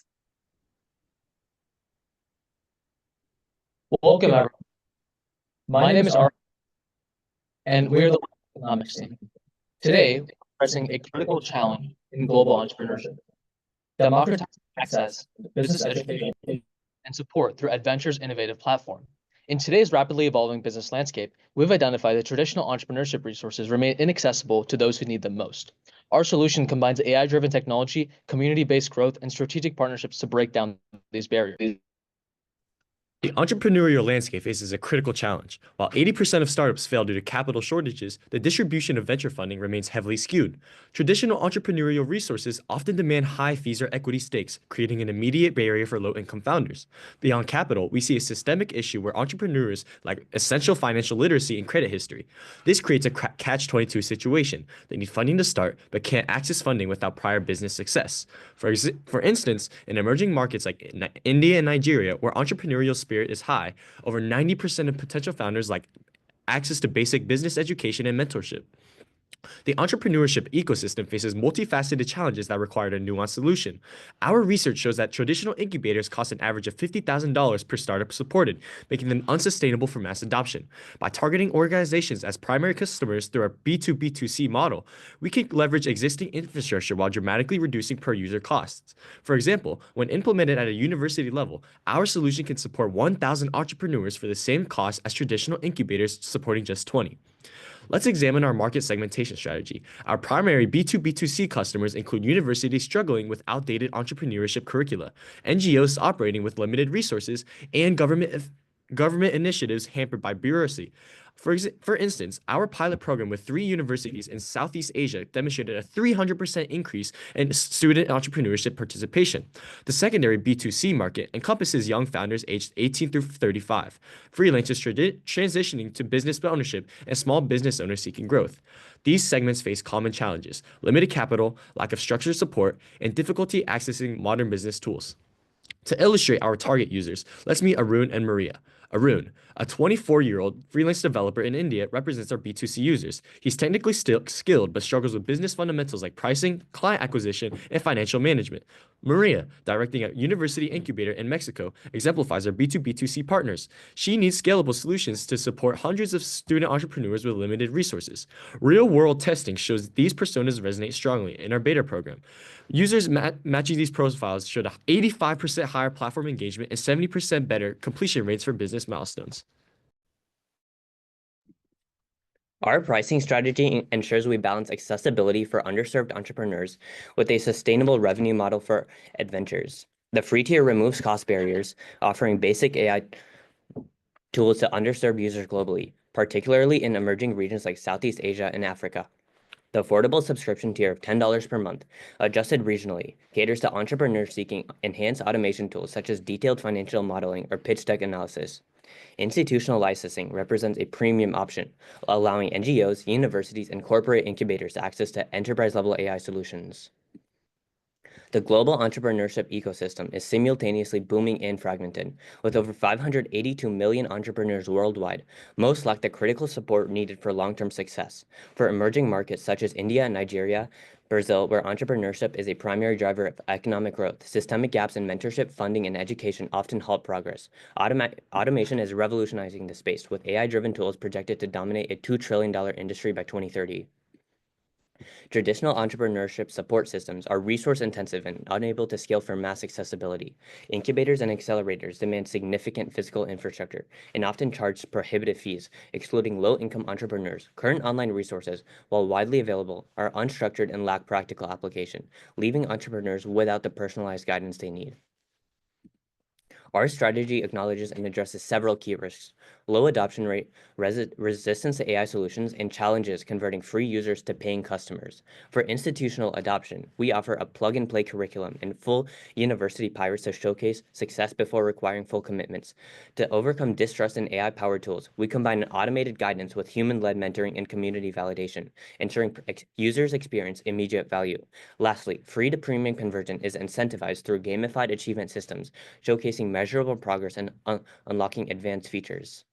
Welcome, everyone. My name is Art, and we're the economics team. Today, we're addressing a critical challenge in global entrepreneurship: democratizing access to business education and support through Edventures' innovative platform. In today's rapidly evolving business landscape, we've identified that traditional entrepreneurship resources remain inaccessible to those who need them most. Our solution combines AI-driven technology, community-based growth, and strategic partnerships to break down these barriers. The entrepreneurial landscape faces a critical challenge. While 80% of startups fail due to capital shortages, the distribution of venture funding remains heavily skewed. Traditional entrepreneurial resources often demand high fees or equity stakes, creating an immediate barrier for low-income founders. Beyond capital, we see a systemic issue where entrepreneurs lack essential financial literacy and credit history. This creates a catch-22 situation. They need funding to start, but can't access funding without prior business success. For instance, in emerging markets like India and Nigeria, where entrepreneurial spirit is high, over 90% of potential founders lack access to basic business education and mentorship. The entrepreneurship ecosystem faces multifaceted challenges that require a nuanced solution. Our research shows that traditional incubators cost an average of $50,000 per startup supported, making them unsustainable for mass adoption. By targeting organizations as primary customers through our B2B2C model, we can leverage existing infrastructure while dramatically reducing per-user costs. For example, when implemented at a university level, our solution can support 1,000 entrepreneurs for the same cost as traditional incubators supporting just 20. Let's examine our market segmentation strategy. Our primary B2B2C customers include universities struggling with outdated entrepreneurship curricula, NGOs operating with limited resources, and government initiatives hampered by bureaucracy. For instance, our pilot program with 3 universities in Southeast Asia demonstrated a 300% increase in student entrepreneurship participation. The secondary B2C market encompasses young founders aged 18 through 35, freelancers transitioning to business ownership, and small business owners seeking growth. These segments face common challenges: limited capital, lack of structured support, and difficulty accessing modern business tools. To illustrate our target users, let's meet Arun and Maria. Arun, a 24-year-old freelance developer in India, represents our B2C users. He's technically skilled but struggles with business fundamentals like pricing, client acquisition, and financial management. Maria, directing a university incubator in Mexico, exemplifies our B2B2C partners. She needs scalable solutions to support hundreds of student entrepreneurs with limited resources. Real-world testing shows these personas resonate strongly in our beta program. Users matching these profiles showed 85% higher platform engagement and 70% better completion rates for business milestones. Our pricing strategy ensures we balance accessibility for underserved entrepreneurs with a sustainable revenue model for Edventures. The free tier removes cost barriers, offering basic AI tools to underserved users globally, particularly in emerging regions like Southeast Asia and Africa. The affordable subscription tier of $10 per month, adjusted regionally, caters to entrepreneurs seeking enhanced automation tools such as detailed financial modeling or pitch deck analysis. Institutional licensing represents a premium option, allowing NGOs, universities, and corporate incubators access to enterprise-level AI solutions. The global entrepreneurship ecosystem is simultaneously booming and fragmented. With over 582 million entrepreneurs worldwide, most lack the critical support needed for long-term success. For emerging markets such as India and Nigeria, Brazil, where entrepreneurship is a primary driver of economic growth, systemic gaps in mentorship, funding, and education often halt progress. Automation is revolutionizing the space, with AI-driven tools projected to dominate a $2 trillion industry by 2030. Traditional entrepreneurship support systems are resource-intensive and unable to scale for mass accessibility. Incubators and accelerators demand significant physical infrastructure and often charge prohibitive fees, excluding low-income entrepreneurs. Current online resources, while widely available, are unstructured and lack practical application, leaving entrepreneurs without the personalized guidance they need. Our strategy acknowledges and addresses several key risks: low adoption rate, resistance to AI solutions, and challenges converting free users to paying customers. For institutional adoption, we offer a plug-and-play curriculum and full university pilots to showcase success before requiring full commitments. To overcome distrust in AI-powered tools, we combine an automated guidance with human-led mentoring and community validation, ensuring users experience immediate value. Lastly, free to premium conversion is incentivized through gamified achievement systems, showcasing measurable progress and unlocking advanced features.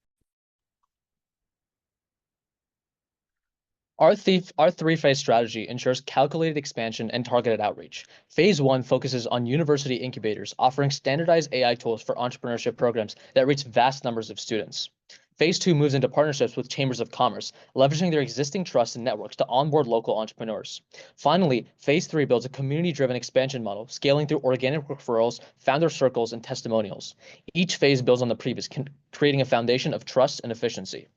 Our three-phase strategy ensures calculated expansion and targeted outreach. Phase 1 focuses on university incubators, offering standardized AI tools for entrepreneurship programs that reach vast numbers of students. Phase 2 moves into partnerships with chambers of commerce, leveraging their existing trust and networks to onboard local entrepreneurs. Finally, Phase 3 builds a community-driven expansion model, scaling through organic referrals, founder circles, and testimonials. Each phase builds on the previous, creating a foundation of trust and efficiency.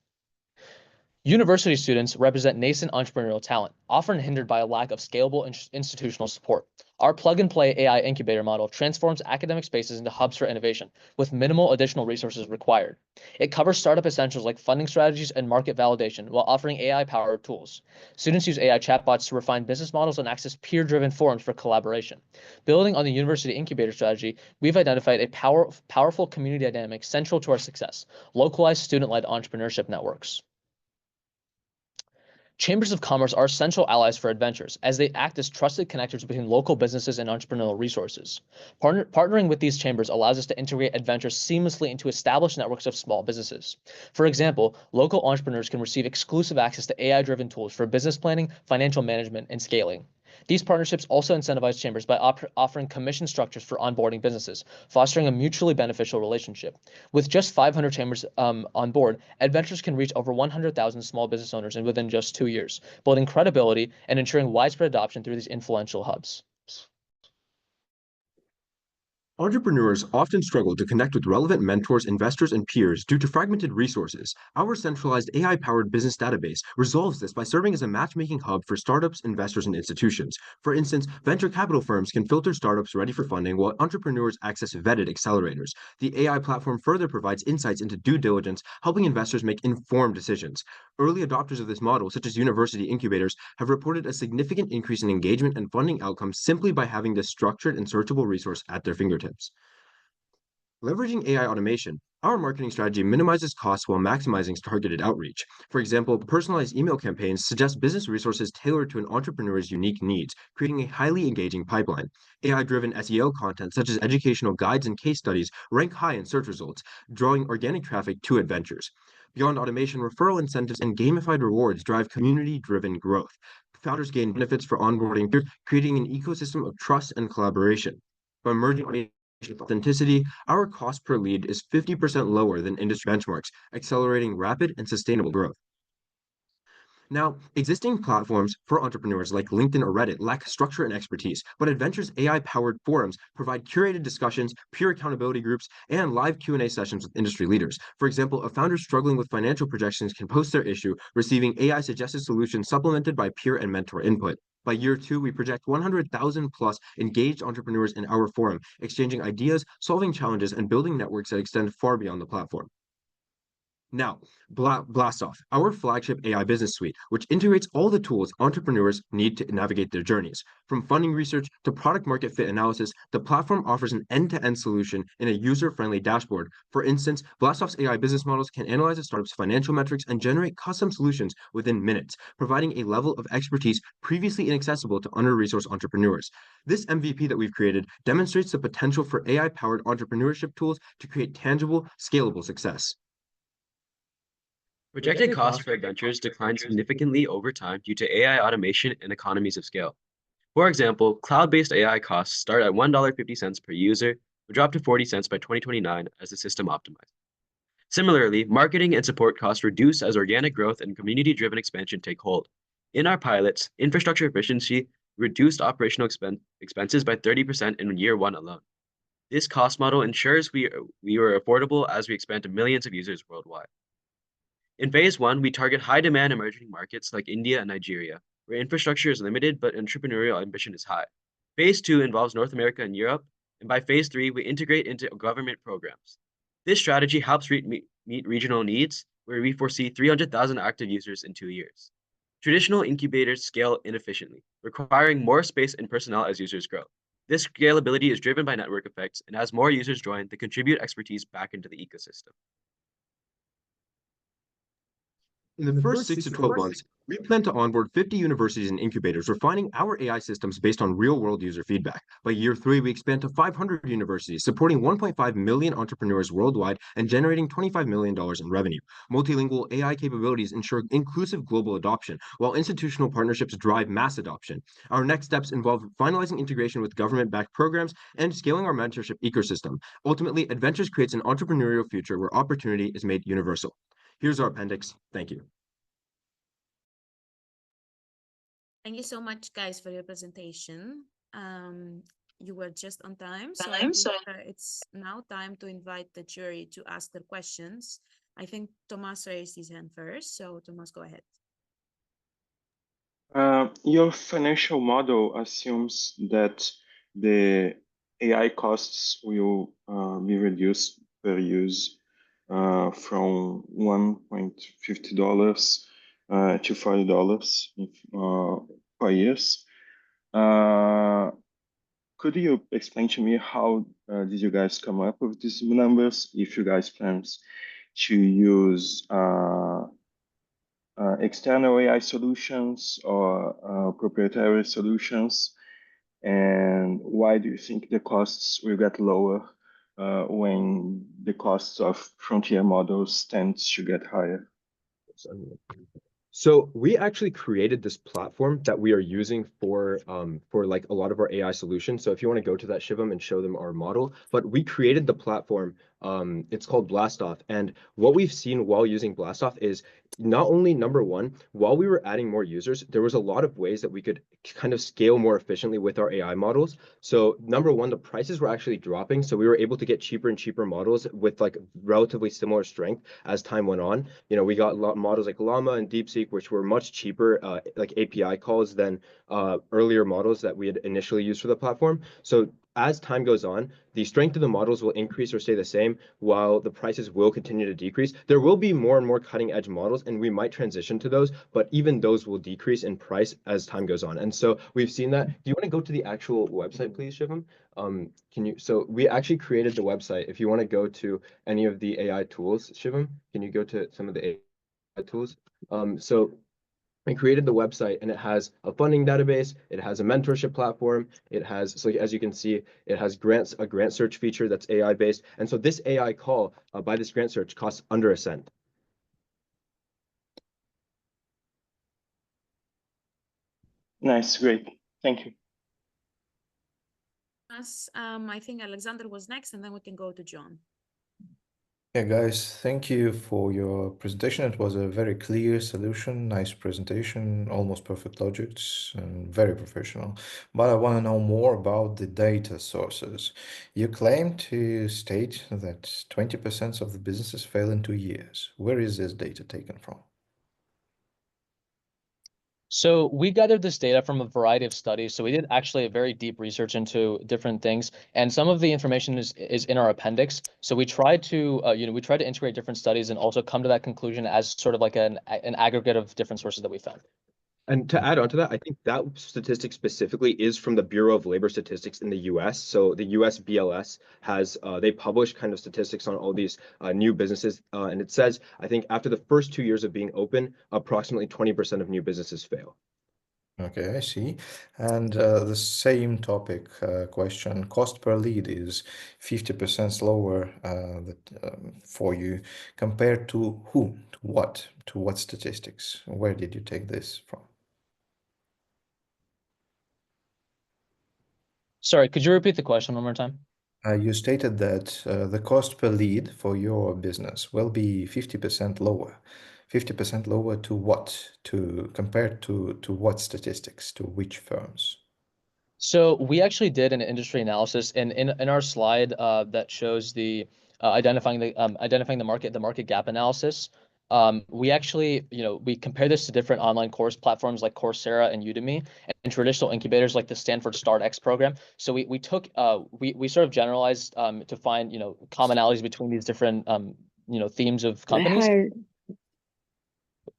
University students represent nascent entrepreneurial talent, often hindered by a lack of scalable institutional support. Our plug-and-play AI incubator model transforms academic spaces into hubs for innovation, with minimal additional resources required. It covers startup essentials like funding strategies and market validation, while offering AI-powered tools. Students use AI chatbots to refine business models and access peer-driven forums for collaboration. Building on the university incubator strategy, we've identified a powerful community dynamic central to our success: localized student-led entrepreneurship networks. Chambers of commerce are essential allies for Edventures, as they act as trusted connectors between local businesses and entrepreneurial resources. Partnering with these chambers allows us to integrate Edventures seamlessly into established networks of small businesses. For example, local entrepreneurs can receive exclusive access to AI-driven tools for business planning, financial management, and scaling. These partnerships also incentivize chambers by offering commission structures for onboarding businesses, fostering a mutually beneficial relationship. With just 500 chambers on board, Edventures can reach over 100,000 small business owners within just 2 years, building credibility and ensuring widespread adoption through these influential hubs. Entrepreneurs often struggle to connect with relevant mentors, investors, and peers due to fragmented resources. Our centralized AI-powered business database resolves this by serving as a matchmaking hub for startups, investors, and institutions. For instance, venture capital firms can filter startups ready for funding, while entrepreneurs access vetted accelerators. The AI platform further provides insights into due diligence, helping investors make informed decisions. Early adopters of this model, such as university incubators, have reported a significant increase in engagement and funding outcomes simply by having this structured and searchable resource at their fingertips. Leveraging AI automation, our marketing strategy minimizes costs while maximizing targeted outreach. For example, personalized email campaigns suggest business resources tailored to an entrepreneur's unique needs, creating a highly engaging pipeline. AI-driven SEO content, such as educational guides and case studies, rank high in search results, drawing organic traffic to Edventures. Beyond automation, referral incentives and gamified rewards drive community-driven growth. Founders gain benefits for onboarding peers, creating an ecosystem of trust and collaboration. By merging authenticity, our cost per lead is 50% lower than industry benchmarks, accelerating rapid and sustainable growth. Now, existing platforms for entrepreneurs like LinkedIn or Reddit lack structure and expertise, but Edventures AI-powered forums provide curated discussions, peer accountability groups, and live Q&A sessions with industry leaders. For example, a founder struggling with financial projections can post their issue, receiving AI-suggested solutions supplemented by peer and mentor input. By year 2, we project 100,000 plus engaged entrepreneurs in our forum, exchanging ideas, solving challenges, and building networks that extend far beyond the platform. Now, Blastoff, our flagship AI business suite, which integrates all the tools entrepreneurs need to navigate their journeys. From funding research to product market fit analysis, the platform offers an end-to-end solution in a user-friendly dashboard. For instance, Blastoff's AI business models can analyze a startup's financial metrics and generate custom solutions within minutes, providing a level of expertise previously inaccessible to under-resourced entrepreneurs. This MVP that we've created demonstrates the potential for AI-powered entrepreneurship tools to create tangible, scalable success. Projected costs for Edventures declined significantly over time due to AI automation and economies of scale. For example, cloud-based AI costs start at $1.50 per user, but drop to 40 cents by 2029 as the system optimizes. Similarly, marketing and support costs reduce as organic growth and community-driven expansion take hold. In our pilots, infrastructure efficiency reduced operational expenses by 30% in year 1 alone. This cost model ensures we are affordable as we expand to millions of users worldwide. In phase 1, we target high-demand emerging markets like India and Nigeria, where infrastructure is limited but entrepreneurial ambition is high. Phase 2 involves North America and Europe, and by phase 3, we integrate into government programs. This strategy helps meet regional needs, where we foresee 300,000 active users in 2 years. Traditional incubators scale inefficiently, requiring more space and personnel as users grow. This scalability is driven by network effects, and as more users join, they contribute expertise back into the ecosystem. In the first 6 to 12 months, we plan to onboard 50 universities and incubators, refining our AI systems based on real-world user feedback. By year 3, we expand to 500 universities, supporting 1.5 million entrepreneurs worldwide and generating $25 million in revenue. Multilingual AI capabilities ensure inclusive global adoption, while institutional partnerships drive mass adoption. Our next steps involve finalizing integration with government-backed programs and scaling our mentorship ecosystem. Ultimately, Edventures creates an entrepreneurial future where opportunity is made universal. Here's our appendix. Thank you. Thank you so much, guys, for your presentation. You were just on time, so it's now time to invite the jury to ask their questions. I think Thomas raised his hand first, so Thomas, go ahead. Your financial model assumes that the AI costs will be reduced per use from $1.50 to $40 per year. Could you explain to me how did you guys come up with these numbers? If you guys plan to use external AI solutions or proprietary solutions, and why do you think the costs will get lower when the costs of frontier models tend to get higher? So we actually created this platform that we are using for like a lot of our AI solutions. So if you want to go to that, Shivam, and show them our model, but we created the platform. It's called Blastoff, and what we've seen while using Blastoff is not only, number one, while we were adding more users, there was a lot of ways that we could kind of scale more efficiently with our AI models. So number one, the prices were actually dropping, so we were able to get cheaper and cheaper models with like relatively similar strength as time went on. You know, we got models like Llama and DeepSeek, which were much cheaper, like API calls than earlier models that we had initially used for the platform. So as time goes on, the strength of the models will increase or stay the same, while the prices will continue to decrease. There will be more and more cutting-edge models, and we might transition to those, but even those will decrease in price as time goes on. And so we've seen that. Do you want to go to the actual website, please, Shivam? So we actually created the website. If you want to go to any of the AI tools, Shivam, can you go to some of the AI tools? So we created the website, and it has a funding database, it has a mentorship platform, it has, so as you can see, it has a grant search feature that's AI based. And so this AI call by this grant search costs under a cent. Nice, great. Thank you. I think Alexander was next, and then we can go to John. Yeah, guys, thank you for your presentation. It was a very clear solution, nice presentation, almost perfect logics, and very professional. But I want to know more about the data sources. You claim to state that 20% of the businesses fail in 2 years. Where is this data taken from? So we gathered this data from a variety of studies. So we did actually a very deep research into different things, and some of the information is in our appendix. So we tried to we tried to integrate different studies and also come to that conclusion as sort of like an aggregate of different sources that we found. And to add on to that, I think that statistic specifically is from the Bureau of Labor Statistics in the US. So the US BLS has, they publish kind of statistics on all these new businesses. And it says, I think after the first 2 years of being open, approximately 20% of new businesses fail. Okay, I see. And the same topic question, cost per lead is 50% lower for you compared to who? To what? To what statistics? Where did you take this from? Sorry, could you repeat the question one more time? You stated that the cost per lead for your business will be 50% lower. 50% lower to what? To compared to what statistics? To which firms? So we actually did an industry analysis in our slide that shows the identifying the market gap analysis. We actually, we compare this to different online course platforms like Coursera and Udemy and traditional incubators like the Stanford StartX program. So we took we sort of generalized to find, commonalities between these different themes of companies.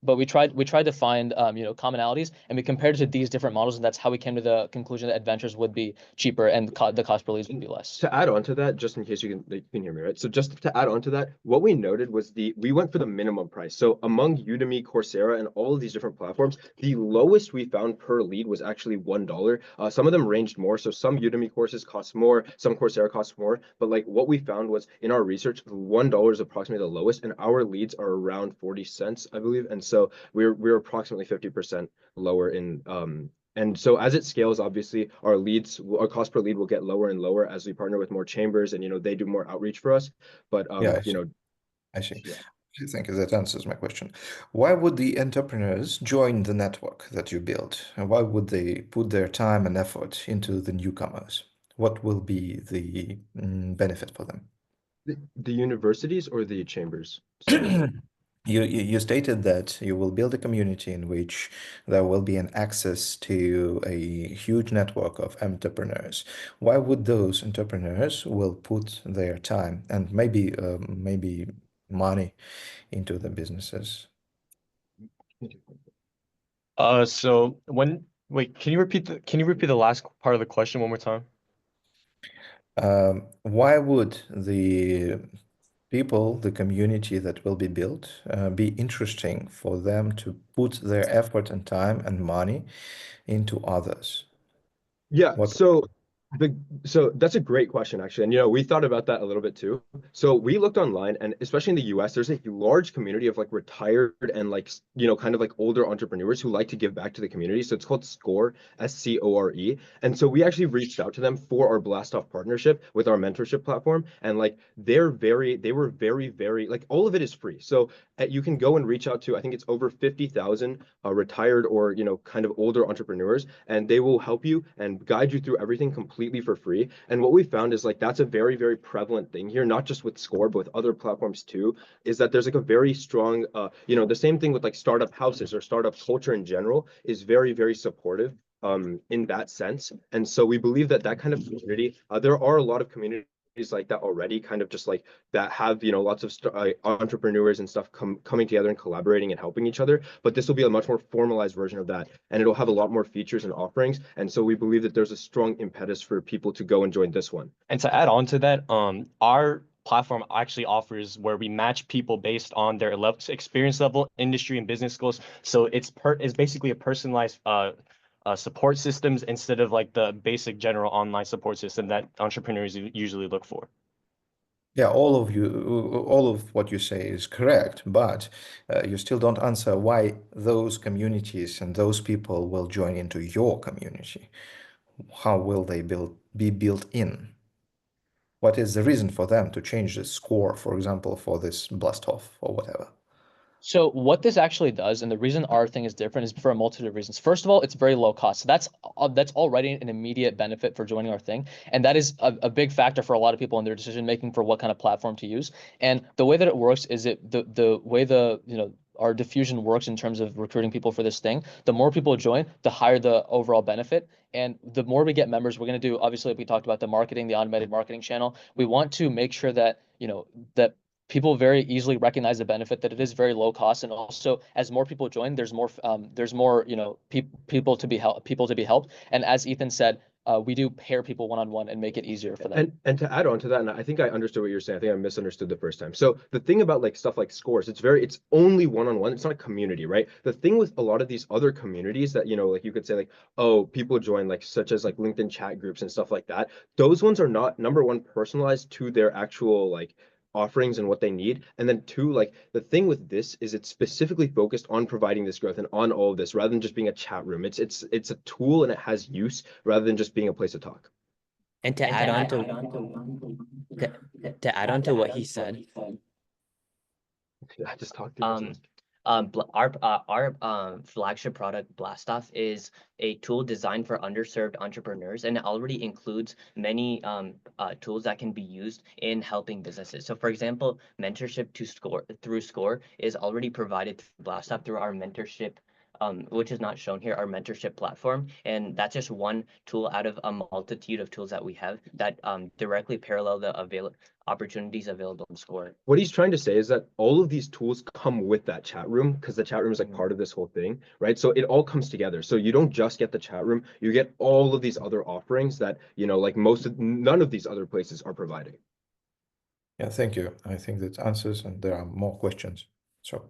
But we tried to find commonalities, and we compared it to these different models, and that's how we came to the conclusion that Edventures would be cheaper and the cost per leads would be less. To add on to that, just in case you can hear me, right? So just to add on to that, what we noted was we went for the minimum price. So among Udemy, Coursera, and all of these different platforms, the lowest we found per lead was actually $1. Some of them ranged more. So some Udemy courses cost more, some Coursera costs more. But like what we found was in our research, $1 is approximately the lowest, and our leads are around 40 cents, I believe. And so we're approximately 50% lower in and so as it scales, obviously our cost per lead will get lower and lower as we partner with more chambers and they do more outreach for us. But Yeah, I see. Yeah. Thank you. That answers my question. Why would the entrepreneurs join the network that you built? And why would they put their time and effort into the newcomers? What will be the benefit for them? The universities or the chambers? Sorry. You stated that you will build a community in which there will be an access to a huge network of entrepreneurs. Why would those entrepreneurs will put their time and maybe money into the businesses? Wait, can you repeat the last part of the question one more time? Why would the people, the community that will be built, be interesting for them to put their effort and time and money into others? Yeah, so that's a great question, actually. And we thought about that a little bit too. So we looked online, and especially in the US, there's a large community of like retired and kind of like older entrepreneurs who like to give back to the community. So it's called SCORE, SCORE. And so we actually reached out to them for our Blast Off partnership with our mentorship platform. And like they were very like all of it is free. So you can go and reach out to, I think it's over 50,000 retired or kind of older entrepreneurs, and they will help you and guide you through everything completely for free. And what we found is like that's a very, very prevalent thing here, not just with SCORE, but with other platforms too, is that there's like a very strong, the same thing with like startup houses or startup culture in general is very, very supportive in that sense. And so we believe that kind of community, there are a lot of communities like that already, kind of just like that have lots of entrepreneurs and stuff coming together and collaborating and helping each other. But this will be a much more formalized version of that, and it'll have a lot more features and offerings. And so we believe that there's a strong impetus for people to go and join this one. And to add on to that, our platform actually offers where we match people based on their experience level, industry, and business goals. So it's basically a personalized support systems instead of like the basic general online support system that entrepreneurs usually look for. Yeah, all of what you say is correct, but you still don't answer why those communities and those people will join into your community. How will they be built in? What is the reason for them to change the score, for example, for this blast off or whatever? So what this actually does, and the reason our thing is different, is for a multitude of reasons. First of all, it's very low cost. So that's already an immediate benefit for joining our thing, and that is a big factor for a lot of people in their decision making for what kind of platform to use. And the way that it works is the way our diffusion works in terms of recruiting people for this thing. The more people join, the higher the overall benefit. And the more we get members, we're going to do, obviously, we talked about the marketing, the automated marketing channel. We want to make sure that, that people very easily recognize the benefit, that it is very low cost. And also, as more people join, there's more, people to be helped. And as Ethan said, we do pair people one-on-one and make it easier for them. And to add on to that, and I think I understood what you're saying. I think I misunderstood the first time. So the thing about like stuff like scores, it's only one-on-one. It's not a community, right? The thing with a lot of these other communities that, like you could say like, oh, people join like such as like LinkedIn chat groups and stuff like that. Those ones are not, number one, personalized to their actual like offerings and what they need, and then two, like the thing with this is it's specifically focused on providing this growth and on all of this rather than just being a chat room. It's a tool and it has use rather than just being a place to talk. And to add on to what he said, I just talked to our flagship product Blastoff is a tool designed for underserved entrepreneurs, and it already includes many tools that can be used in helping businesses. So for example, mentorship through Score is already provided through Blastoff through our mentorship, which is not shown here, our mentorship platform. And that's just one tool out of a multitude of tools that we have that directly parallel the opportunities available in Score. What he's trying to say is that all of these tools come with that chat room, because the chat room is like part of this whole thing, right? So it all comes together. So you don't just get the chat room, you get all of these other offerings that, like none of these other places are providing. Yeah, thank you. I think that answers, and there are more questions. So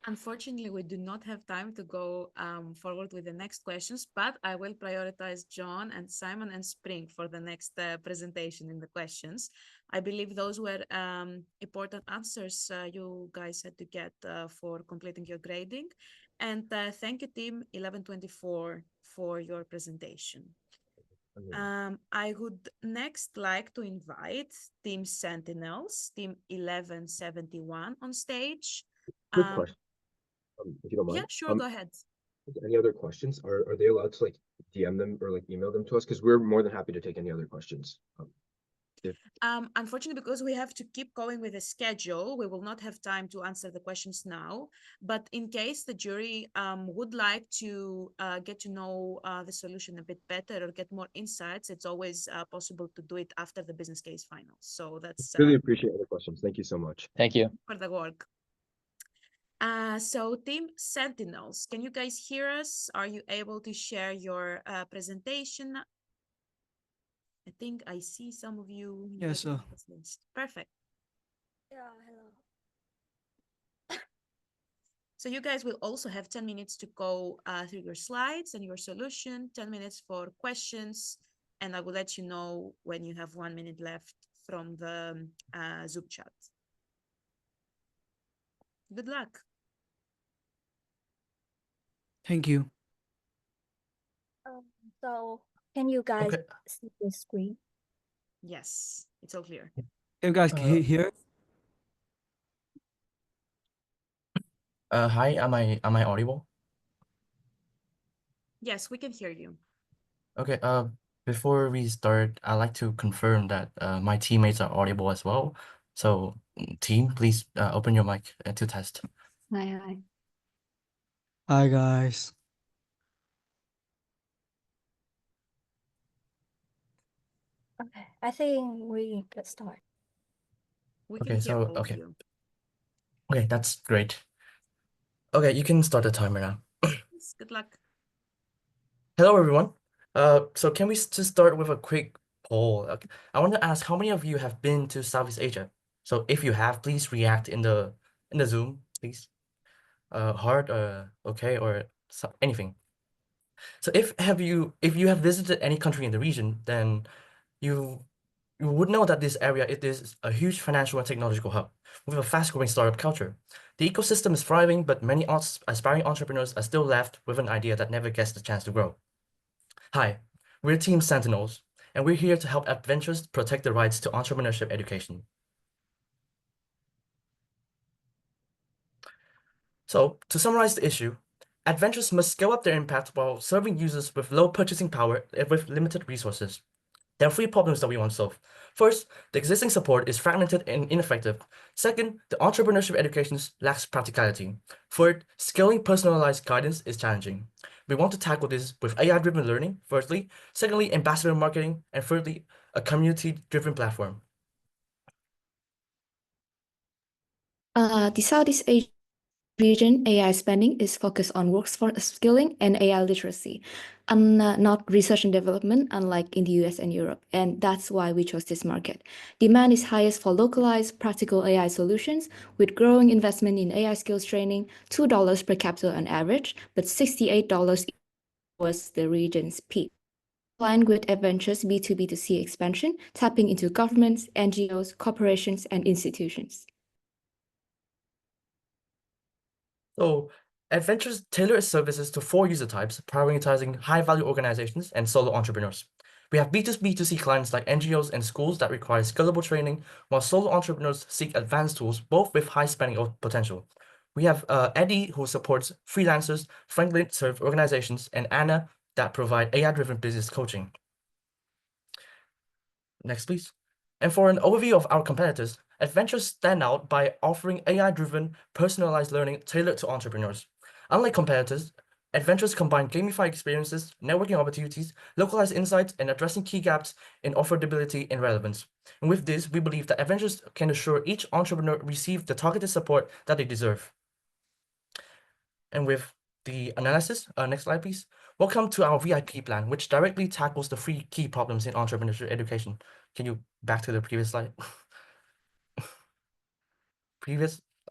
unfortunately, we do not have time to go forward with the next questions, but I will prioritize John and Simon and Spring for the next presentation in the questions. I believe those were important answers you guys had to get for completing your grading. And thank you, Team 1124, for your presentation. I would next like to invite Team Sentinels, Team 1171 on stage. Quick question, if you don't mind. Yeah, sure, go ahead. Any other questions? Are they allowed to like DM them or like email them to us? Because we're more than happy to take any other questions. Unfortunately, because we have to keep going with the schedule, we will not have time to answer the questions now. But in case the jury would like to get to know the solution a bit better or get more insights, it's always possible to do it after the business case finals. So that's really appreciate the questions. Thank you so much. Thank you for the work. So Team Sentinels, can you guys hear us? Are you able to share your presentation? I think I see some of you. Yes, sir. Perfect. Yeah, hello. So you guys will also have 10 minutes to go through your slides and your solution, 10 minutes for questions, and I will let you know when you have 1 minute left from the Zoom chat. Good luck. Thank you. So can you guys see the screen? Yes, it's all clear. You guys can hear? Hi, am I audible? Yes, we can hear you. Okay, before we start, I'd like to confirm that my teammates are audible as well. So team, please open your mic to test. Hi. Hi, guys. Okay, I think we could start. We Okay, can hear so all of you. Okay, that's great. Okay, you can start the timer now. Yes, good luck. Hello, everyone. So can we just start with a quick poll? Okay. I want to ask how many of you have been to Southeast Asia? So if you have, please react in the Zoom, please. Heart, okay, or anything. So if you have visited any country in the region, then you would know that this area, it is a huge financial and technological hub with a fast-growing startup culture. The ecosystem is thriving, but many aspiring entrepreneurs are still left with an idea that never gets the chance to grow. Hi, we're Team Sentinels, and we're here to help Edventures protect the rights to entrepreneurship education. So, to summarize the issue, Edventures must scale up their impact while serving users with low purchasing power and with limited resources. There are 3 problems that we want to solve. First, the existing support is fragmented and ineffective. Second, the entrepreneurship education lacks practicality. Third, scaling personalized guidance is challenging. We want to tackle this with AI-driven learning, firstly. Secondly, ambassador marketing. And thirdly, a community-driven platform. The Southeast Asia region AI spending is focused on workforce skilling and AI literacy, and not research and development, unlike in the US and Europe. And that's why we chose this market. Demand is highest for localized, practical AI solutions, with growing investment in AI skills training, $2 per capita on average, but $68 was the region's peak. Aligned with Edventures B2B2C expansion, tapping into governments, NGOs, corporations, and institutions. So, Edventures tailor its services to 4 user types, prioritizing high-value organizations and solo entrepreneurs. We have B2B2C clients like NGOs and schools that require scalable training, while solo entrepreneurs seek advanced tools, both with high spending potential. We have Eddie, who supports freelancers, Franklin serve organizations, and Anna that provide AI-driven business coaching. Next, please. And for an overview of our competitors, Edventures stand out by offering AI-driven, personalized learning tailored to entrepreneurs. Unlike competitors, Edventures combine gamified experiences, networking opportunities, localized insights, and addressing key gaps in affordability and relevance. And with this, we believe that Edventures can assure each entrepreneur receive the targeted support that they deserve. And with the analysis, next slide, please. Welcome to our VIP plan, which directly tackles the 3 key problems in entrepreneurship education. Can you back to the previous slide?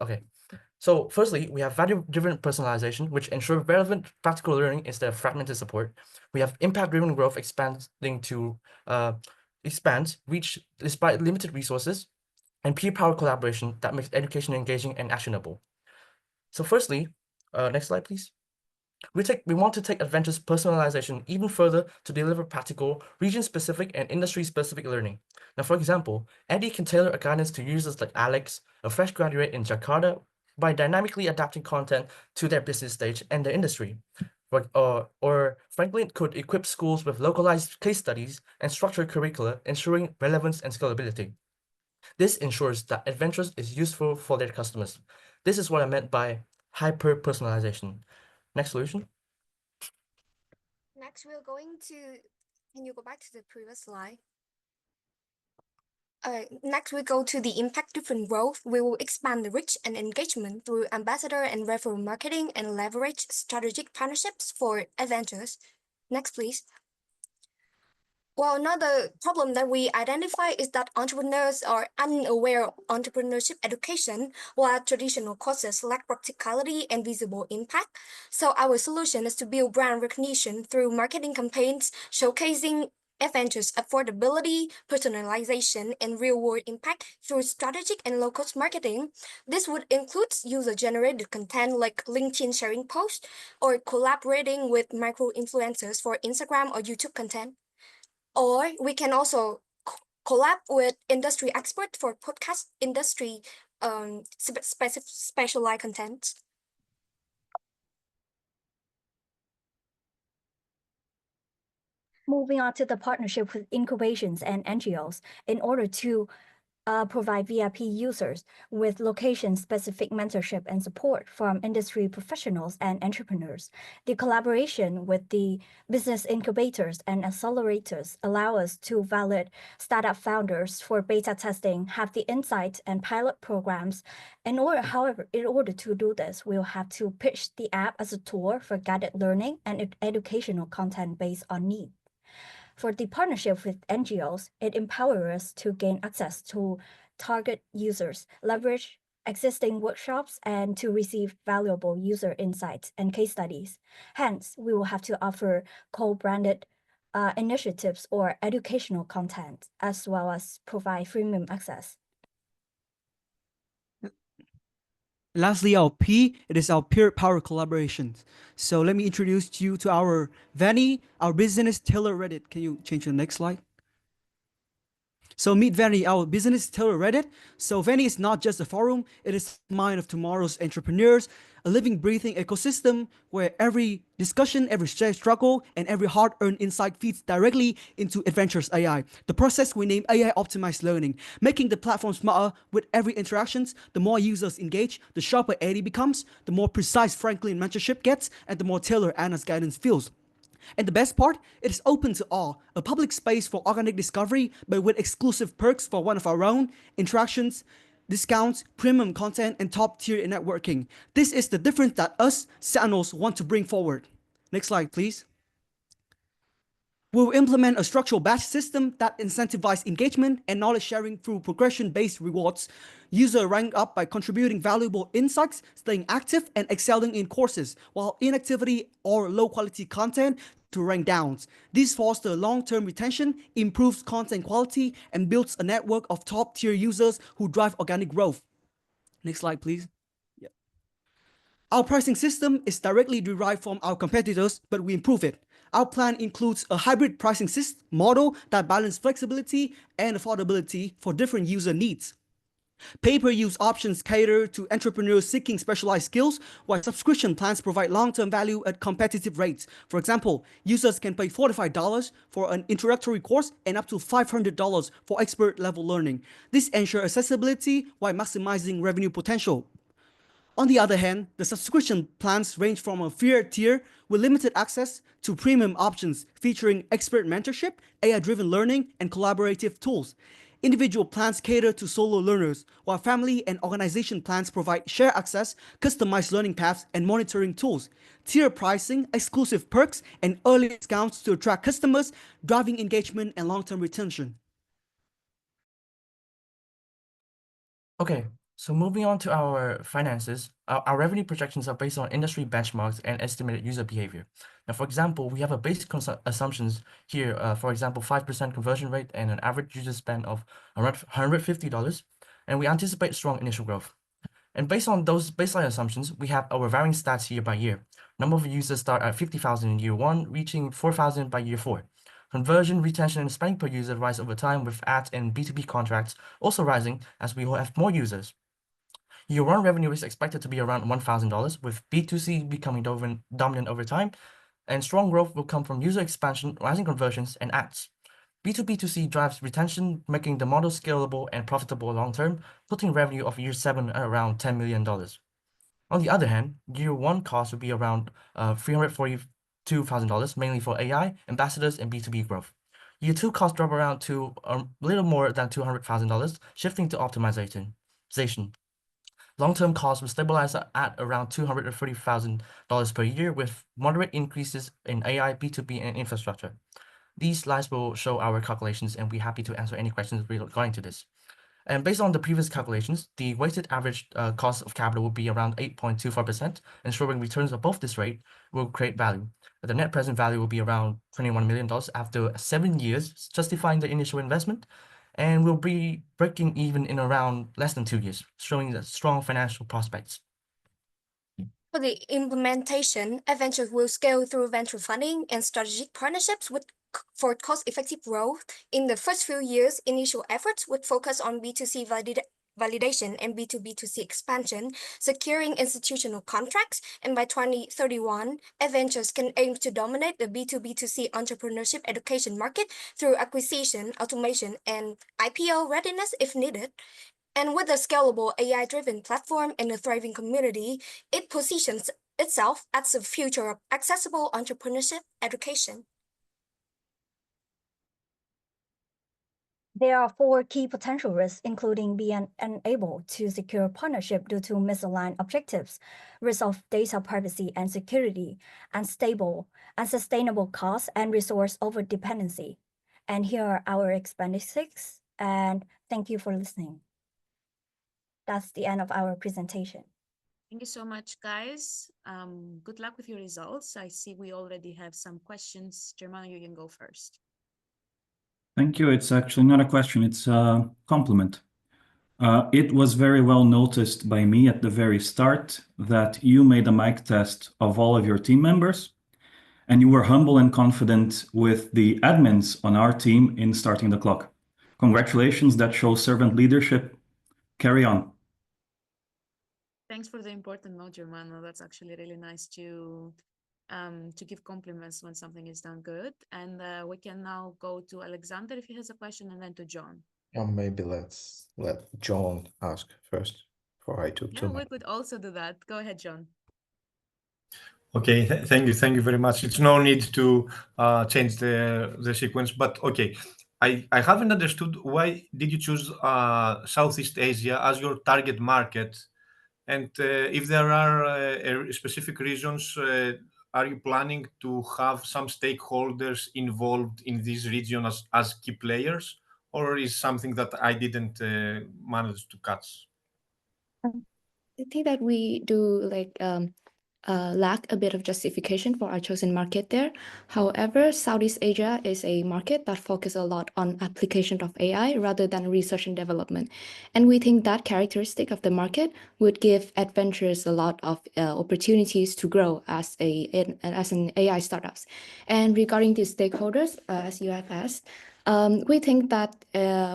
Okay. So firstly, we have value-driven personalization, which ensure relevant practical learning instead of fragmented support. We have impact-driven growth expanding to expand reach despite limited resources, and peer-power collaboration that makes education engaging and actionable. So firstly, next slide, please. We want to take Edventures personalization even further to deliver practical, region-specific, and industry-specific learning. Now, for example, Eddie can tailor a guidance to users like Alex, a fresh graduate in Jakarta, by dynamically adapting content to their business stage and their industry. Or Franklin could equip schools with localized case studies and structured curricula, ensuring relevance and scalability. This ensures that Edventures is useful for their customers. This is what I meant by hyper-personalization. Next solution. Next, we're going to, can you go back to the previous slide? Next, we go to the impact-driven growth. We will expand the reach and engagement through ambassador and referral marketing and leverage strategic partnerships for Edventures. Next, please. Well, another problem that we identify is that entrepreneurs are unaware of entrepreneurship education, while traditional courses lack practicality and visible impact. So our solution is to build brand recognition through marketing campaigns showcasing Edventures' affordability, personalization, and real-world impact through strategic and low-cost marketing. This would include user-generated content like LinkedIn sharing posts or collaborating with micro-influencers for Instagram or YouTube content. Or we can also collab with industry experts for podcast industry specialized content. Moving on to the partnership with incubations and NGOs in order to provide VIP users with location-specific mentorship and support from industry professionals and entrepreneurs. The collaboration with the business incubators and accelerators allow us to validate startup founders for beta testing, have the insights and pilot programs. However, in order to do this, we'll have to pitch the app as a tool for guided learning and educational content based on need. For the partnership with NGOs, it empowers us to gain access to target users, leverage existing workshops, and to receive valuable user insights and case studies. Hence, we will have to offer co-branded initiatives or educational content, as well as provide freemium access. Lastly, our P, it is our peer power collaborations. So let me introduce you to our Vanny, our business tailor Reddit. Can you change the next slide? So meet Vanny, our business tailor Reddit. So Vanny is not just a forum, it is mind of tomorrow's entrepreneurs, a living, breathing ecosystem where every discussion, every struggle, and every hard-earned insight feeds directly into Edventures AI. The process we name AI optimized learning, making the platform smarter with every interactions. The more users engage, the sharper AI becomes, the more precise Franklin mentorship gets, and the more tailored Anna's guidance feels. And the best part, it is open to all, a public space for organic discovery, but with exclusive perks for one of our own, interactions, discounts, premium content, and top-tier networking. This is the difference that us, Sentinels, want to bring forward. Next slide, please. We'll implement a structural batch system that incentivizes engagement and knowledge sharing through progression-based rewards. Users rank up by contributing valuable insights, staying active, and excelling in courses, while inactivity or low-quality content to rank down. This fosters long-term retention, improves content quality, and builds a network of top-tier users who drive organic growth. Next slide, please. Yeah. Our pricing system is directly derived from our competitors, but we improve it. Our plan includes a hybrid pricing model that balances flexibility and affordability for different user needs. Pay-per-use options cater to entrepreneurs seeking specialized skills, while subscription plans provide long-term value at competitive rates. For example, users can pay $45 for an introductory course and up to $500 for expert-level learning. This ensures accessibility while maximizing revenue potential. On the other hand, the subscription plans range from a free tier with limited access to premium options featuring expert mentorship, AI-driven learning, and collaborative tools. Individual plans cater to solo learners, while family and organization plans provide shared access, customized learning paths, and monitoring tools. Tier pricing, exclusive perks, and early discounts to attract customers, driving engagement and long-term retention. Okay, so moving on to our finances, our revenue projections are based on industry benchmarks and estimated user behavior. Now, for example, we have a basic assumptions here, for example, 5% conversion rate and an average user spend of around $150, and we anticipate strong initial growth. And based on those baseline assumptions, we have our varying stats year by year. Number of users start at 50,000 in year 1, reaching 4,000 by year 4. Conversion, retention, and spending per user rise over time, with ads and B2B contracts also rising as we have more users. Year 1 revenue is expected to be around $1,000, with B2C becoming dominant over time, and strong growth will come from user expansion, rising conversions, and ads. B2B2C drives retention, making the model scalable and profitable long-term, putting revenue of year 7 at around $10 million. On the other hand, year 1 cost will be around $342,000, mainly for AI, ambassadors, and B2B growth. Year 2 costs drop around to a little more than $200,000, shifting to optimization. Long-term costs will stabilize at around $230,000 per year, with moderate increases in AI, B2B, and infrastructure. These slides will show our calculations, and we're happy to answer any questions regarding to this. And based on the previous calculations, the weighted average cost of capital will be around 8.24%, ensuring returns above this rate will create value. The net present value will be around $21 million after 7 years, justifying the initial investment, and will be breaking even in around less than 2 years, showing the strong financial prospects. For the implementation, Edventures will scale through venture funding and strategic partnerships for cost-effective growth. In the first few years, initial efforts would focus on B2C validation and B2B2C expansion, securing institutional contracts, and by 2031, Edventures can aim to dominate the B2B2C entrepreneurship education market through acquisition, automation, and IPO readiness if needed. And with a scalable AI-driven platform and a thriving community, it positions itself as the future of accessible entrepreneurship education. There are 4 key potential risks, including being unable to secure partnership due to misaligned objectives, risk of data privacy and security, unsustainable costs, and resource overdependency. And here are our explanations, and thank you for listening. That's the end of our presentation. Thank you so much, guys. Good luck with your results. I see we already have some questions. Germano, you can go first. Thank you. It's actually not a question, it's a compliment. It was very well noticed by me at the very start that you made a mic test of all of your team members, and you were humble and confident with the admins on our team in starting the clock. Congratulations, that shows servant leadership. Carry on. Thanks for the important note, Germano. That's actually really nice to give compliments when something is done good. And we can now go to Alexander if he has a question, and then to John. Maybe let's let John ask first, before I took too Yeah, we much. could also do that. Go ahead, John. Okay, thank you very much. It's no need to change the sequence, but okay. I haven't understood why did you choose Southeast Asia as your target market, and if there are specific reasons, are you planning to have some stakeholders involved in this region as key players, or is something that I didn't manage to catch? I think that we do lack a bit of justification for our chosen market there. However, Southeast Asia is a market that focuses a lot on application of AI rather than research and development. And we think that characteristic of the market would give Edventures a lot of opportunities to grow as an AI startups. And regarding the stakeholders, as you have asked, we think that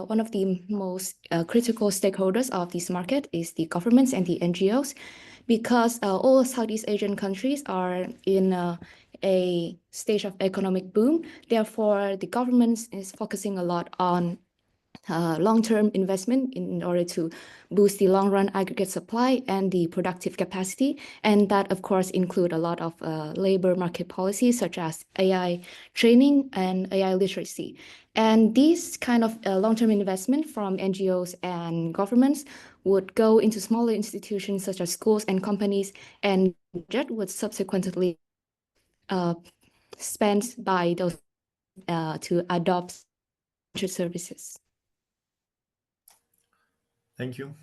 one of the most critical stakeholders of this market is the governments and the NGOs, because all Southeast Asian countries are in a stage of economic boom. Therefore, the government is focusing a lot on long-term investment in order to boost the long-run aggregate supply and the productive capacity. And that, of course, include a lot of labor market policies such as AI training and AI literacy. And these kind of long-term investment from NGOs and governments would go into smaller institutions such as schools and companies, and that would subsequently spent by those to adopt services. Thank you.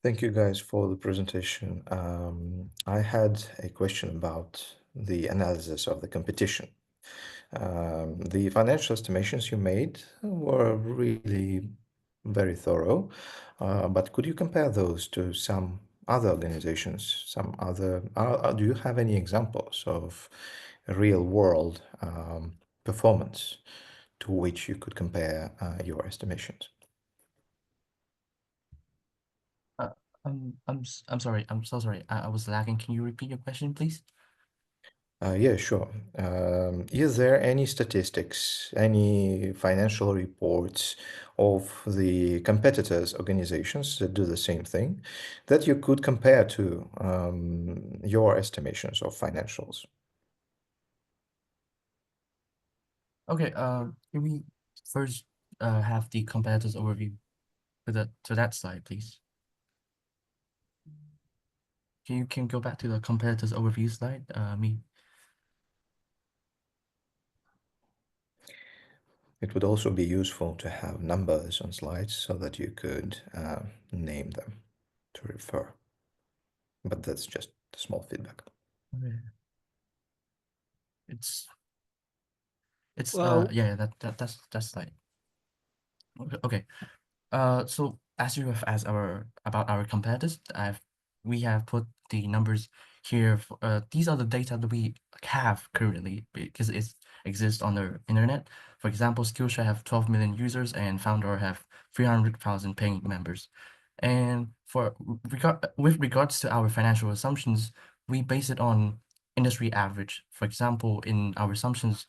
Thank you guys for the presentation. I had a question about the analysis of the competition. The financial estimations you made were really very thorough, but could you compare those to some other organizations, some other, do you have any examples of real world performance to which you could compare your estimations? I'm sorry. I'm so sorry. I was lagging. Can you repeat your question, please? Yeah, sure. Is there any statistics, any financial reports of the competitors' organizations that do the same thing that you could compare to your estimations of financials? Okay. Can we first have the competitors overview to that slide, please? Can you go back to the competitors overview slide? It would also be useful to have numbers on slides so that you could name them to refer. But that's just a small feedback. Okay. It's Well, yeah, that's slide. Okay. So as you have asked about our competitors, we have put the numbers here. These are the data that we have currently because it exists on the internet. For example, Skillshare have 12 million users and Founder have 300,000 paying members. And with regards to our financial assumptions, we base it on industry average. For example, in our assumptions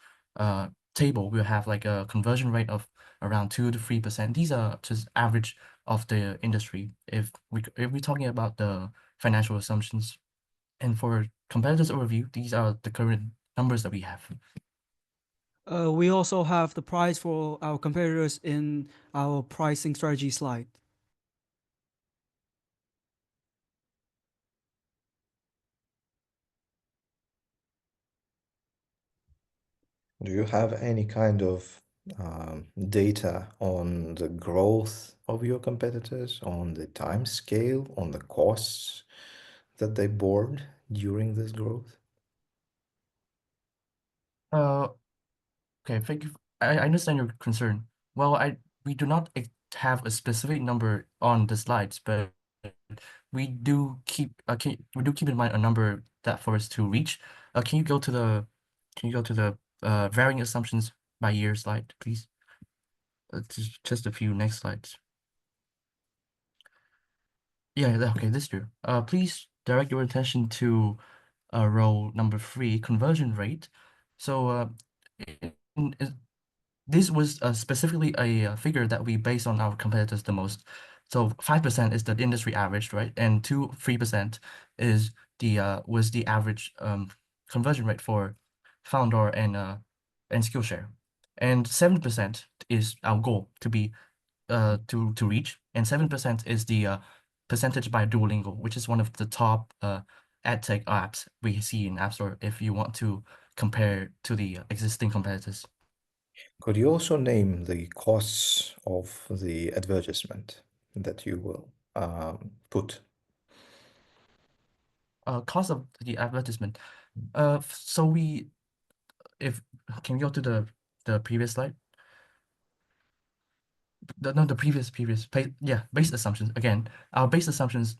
table, we'll have like a conversion rate of around 2 to 3%. These are just average of the industry if we're talking about the financial assumptions. And for competitors overview, these are the current numbers that we have. We also have the price for our competitors in our pricing strategy slide. Do you have any kind of data on the growth of your competitors, on the time scale, on the costs that they bore during this growth? Okay, thank you. I understand your concern. Well, we do not have a specific number on the slides, but we do keep in mind a number that for us to reach. Can you go to the varying assumptions by year slide, please. Just a few next slides. Yeah, okay, this year. Please direct your attention to row number 3, conversion rate. So this was specifically a figure that we base on our competitors the most. So 5% is the industry average, right? And 3% is was the average conversion rate for Foundor and Skillshare. And 7% is our goal to be to reach, and 7% is the percentage by Duolingo, which is one of the top edtech apps we see in App Store if you want to compare to the existing competitors. Could you also name the costs of the advertisement that you will put? Cost of the advertisement. So can we go to the previous slide? The previous base assumptions. Again, our base assumptions,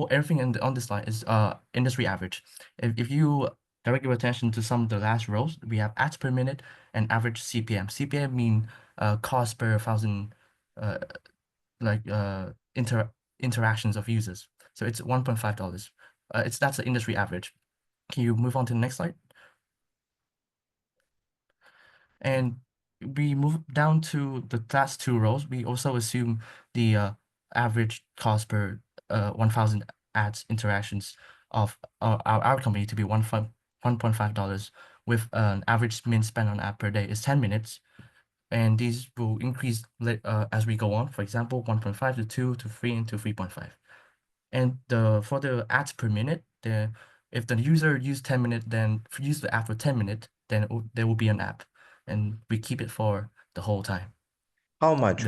everything on this slide is industry average. If you direct your attention to some of the last rows, we have ads per minute and average CPM. CPM mean cost per 1,000 interactions of users. So it's $1.5. That's the industry average. Can you move on to the next slide? And we move down to the last 2 rows. We also assume the average cost per 1,000 ads interactions of our company to be $1.5, with an average min spend on app per day is 10 minutes. And these will increase as we go on. For example, 1.5 to 2 to 3 and to 3.5. And for the ads per minute, if the user used 10 minutes, then use the app for 10 minutes, then there will be an app, and we keep it for the whole time. How much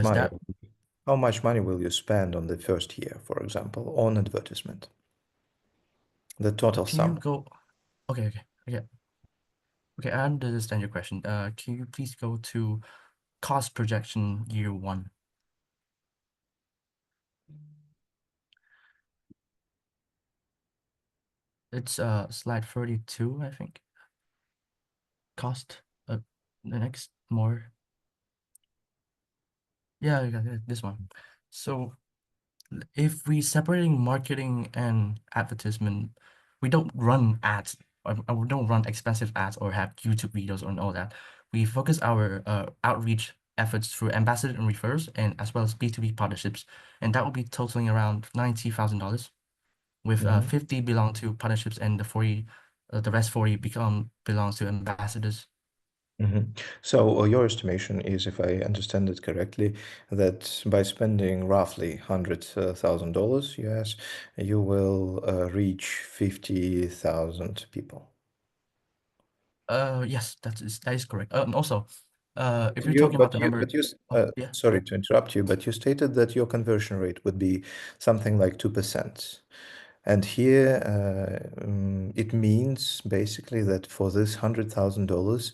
money will you spend on the first year, for example, on advertisement? The total sum. Okay, I understand your question. Can you please go to cost projection year 1? It's slide 32, I think. Cost. The next more. Yeah, I got it, this one. So if we separating marketing and advertisement, we don't run ads, or we don't run expensive ads or have YouTube videos and all that. We focus our outreach efforts through ambassador and refers, and as well as B2B partnerships, and that will be totaling around $90,000, with 50 belong to partnerships and the rest 40 belongs to ambassadors. So your estimation is, if I understand it correctly, that by spending roughly $100,000 US, you will reach 50,000 people. Yes, that is correct. Also, if you're talking about the number, yeah. Sorry to interrupt you, but you stated that your conversion rate would be something like 2%. And here it means basically that for this $100,000,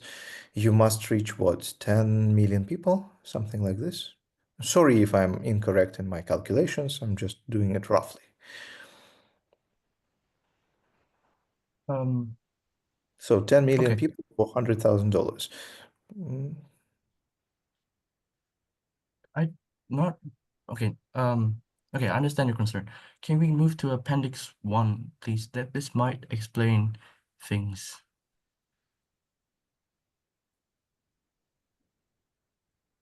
you must reach what, 10 million people, something like this? Sorry if I'm incorrect in my calculations. I'm just doing it roughly. So 10 million people for $100,000. Okay. Okay, I understand your concern. Can we move to Appendix 1, please? This might explain things.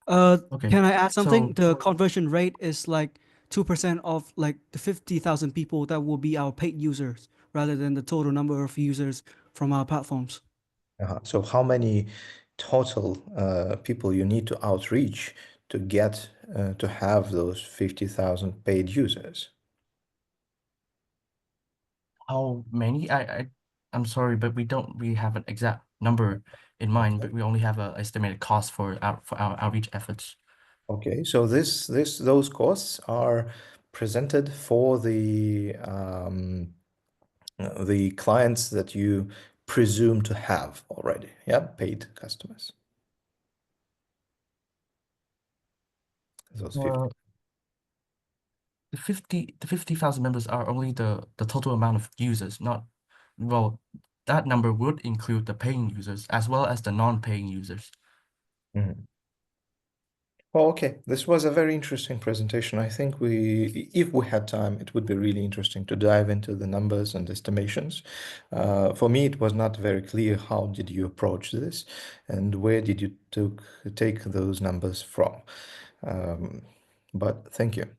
Can I add something? The conversion rate is like 2% of like the 50,000 people that will be our paid users, rather than the total number of users from our platforms. So how many total people you need to outreach to get to have those 50,000 paid users? How many? I'm sorry, but we have an exact number in mind, but we only have an estimated cost for our outreach efforts. Okay, so those costs are presented for the clients that you presume to have already, yeah, paid customers. Those 50. The 50,000 members are only the total amount of users, not, well, that number would include the paying users as well as the non-paying users. Mhm. Well, okay, this was a very interesting presentation. I think if we had time, it would be really interesting to dive into the numbers and estimations. For me, it was not very clear how did you approach this and where did you take those numbers from. But thank you.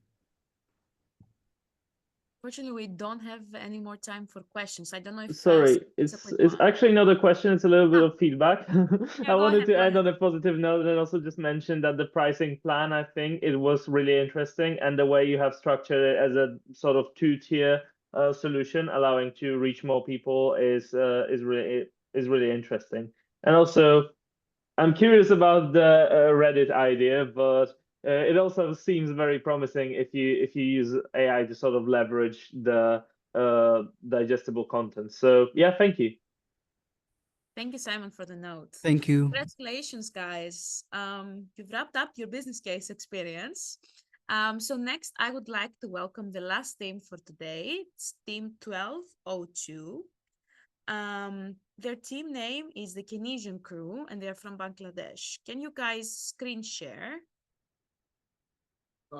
Fortunately, we don't have any more time for questions. I don't know if Sorry, it's it's actually not a question, it's a little bit of feedback. Yeah, I go wanted ahead, to go end ahead. on a positive note and also just mention that the pricing plan, I think it was really interesting, and the way you have structured it as a sort of two-tier solution, allowing to reach more people is really interesting. And also, I'm curious about the Reddit idea, but it also seems very promising if you use AI to sort of leverage the digestible content. So yeah, thank you. Thank you, Simon, for the note. Thank you. Congratulations, guys. You've wrapped up your business case experience. So next, I would like to welcome the last team for today. It's team 1202. Their team name is the Kesian Crew, and they're from Bangladesh. Can you guys screen share?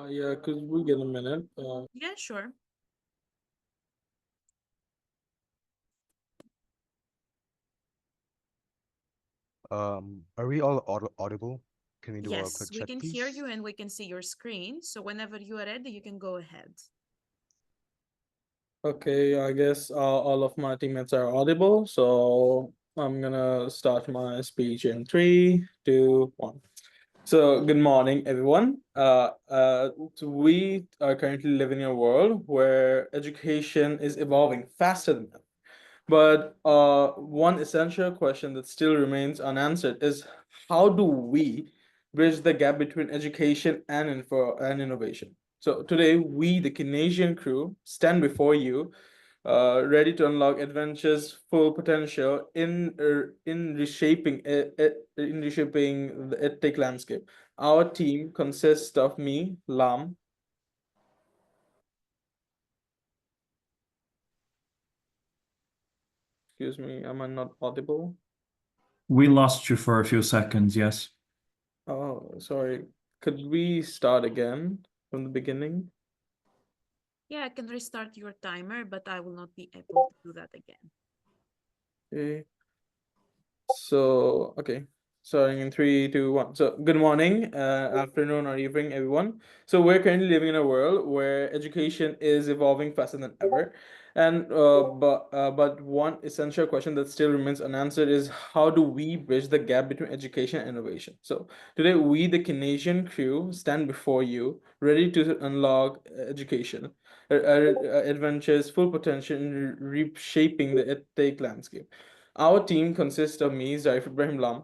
Yeah, could we get a minute? Yeah, sure. Are we all audible? Can we do a Yes, quick we check, can please? hear you and we can see your screen. So whenever you are ready, you can go ahead. Okay, I guess all of my teammates are audible, so I'm gonna start my speech in 3, 2, 1. So good morning, everyone. So we are currently living in a world where education is evolving faster than ever. But one essential question that still remains unanswered is how do we bridge the gap between education and info and innovation? So today, we, the Kesian Crew, stand before you, ready to unlock Edventures' full potential in reshaping the edtech landscape. Our team consists of me, Lam. Excuse me, am I not audible? We lost you for a few seconds, yes. Oh, sorry. Could we start again from the beginning? Yeah, I can restart your timer, but I will not be able to do that again. Okay. So, okay. Starting in 3, 2, 1. So, good morning, afternoon, or evening, everyone. So, we're currently living in a world where education is evolving faster than ever. And but one essential question that still remains unanswered is how do we bridge the gap between education and innovation? So today, we, the Kesian Crew, stand before you, ready to unlock education, Edventures' full potential in reshaping the edtech landscape. Our team consists of me, Zarif Ibrahim Lam,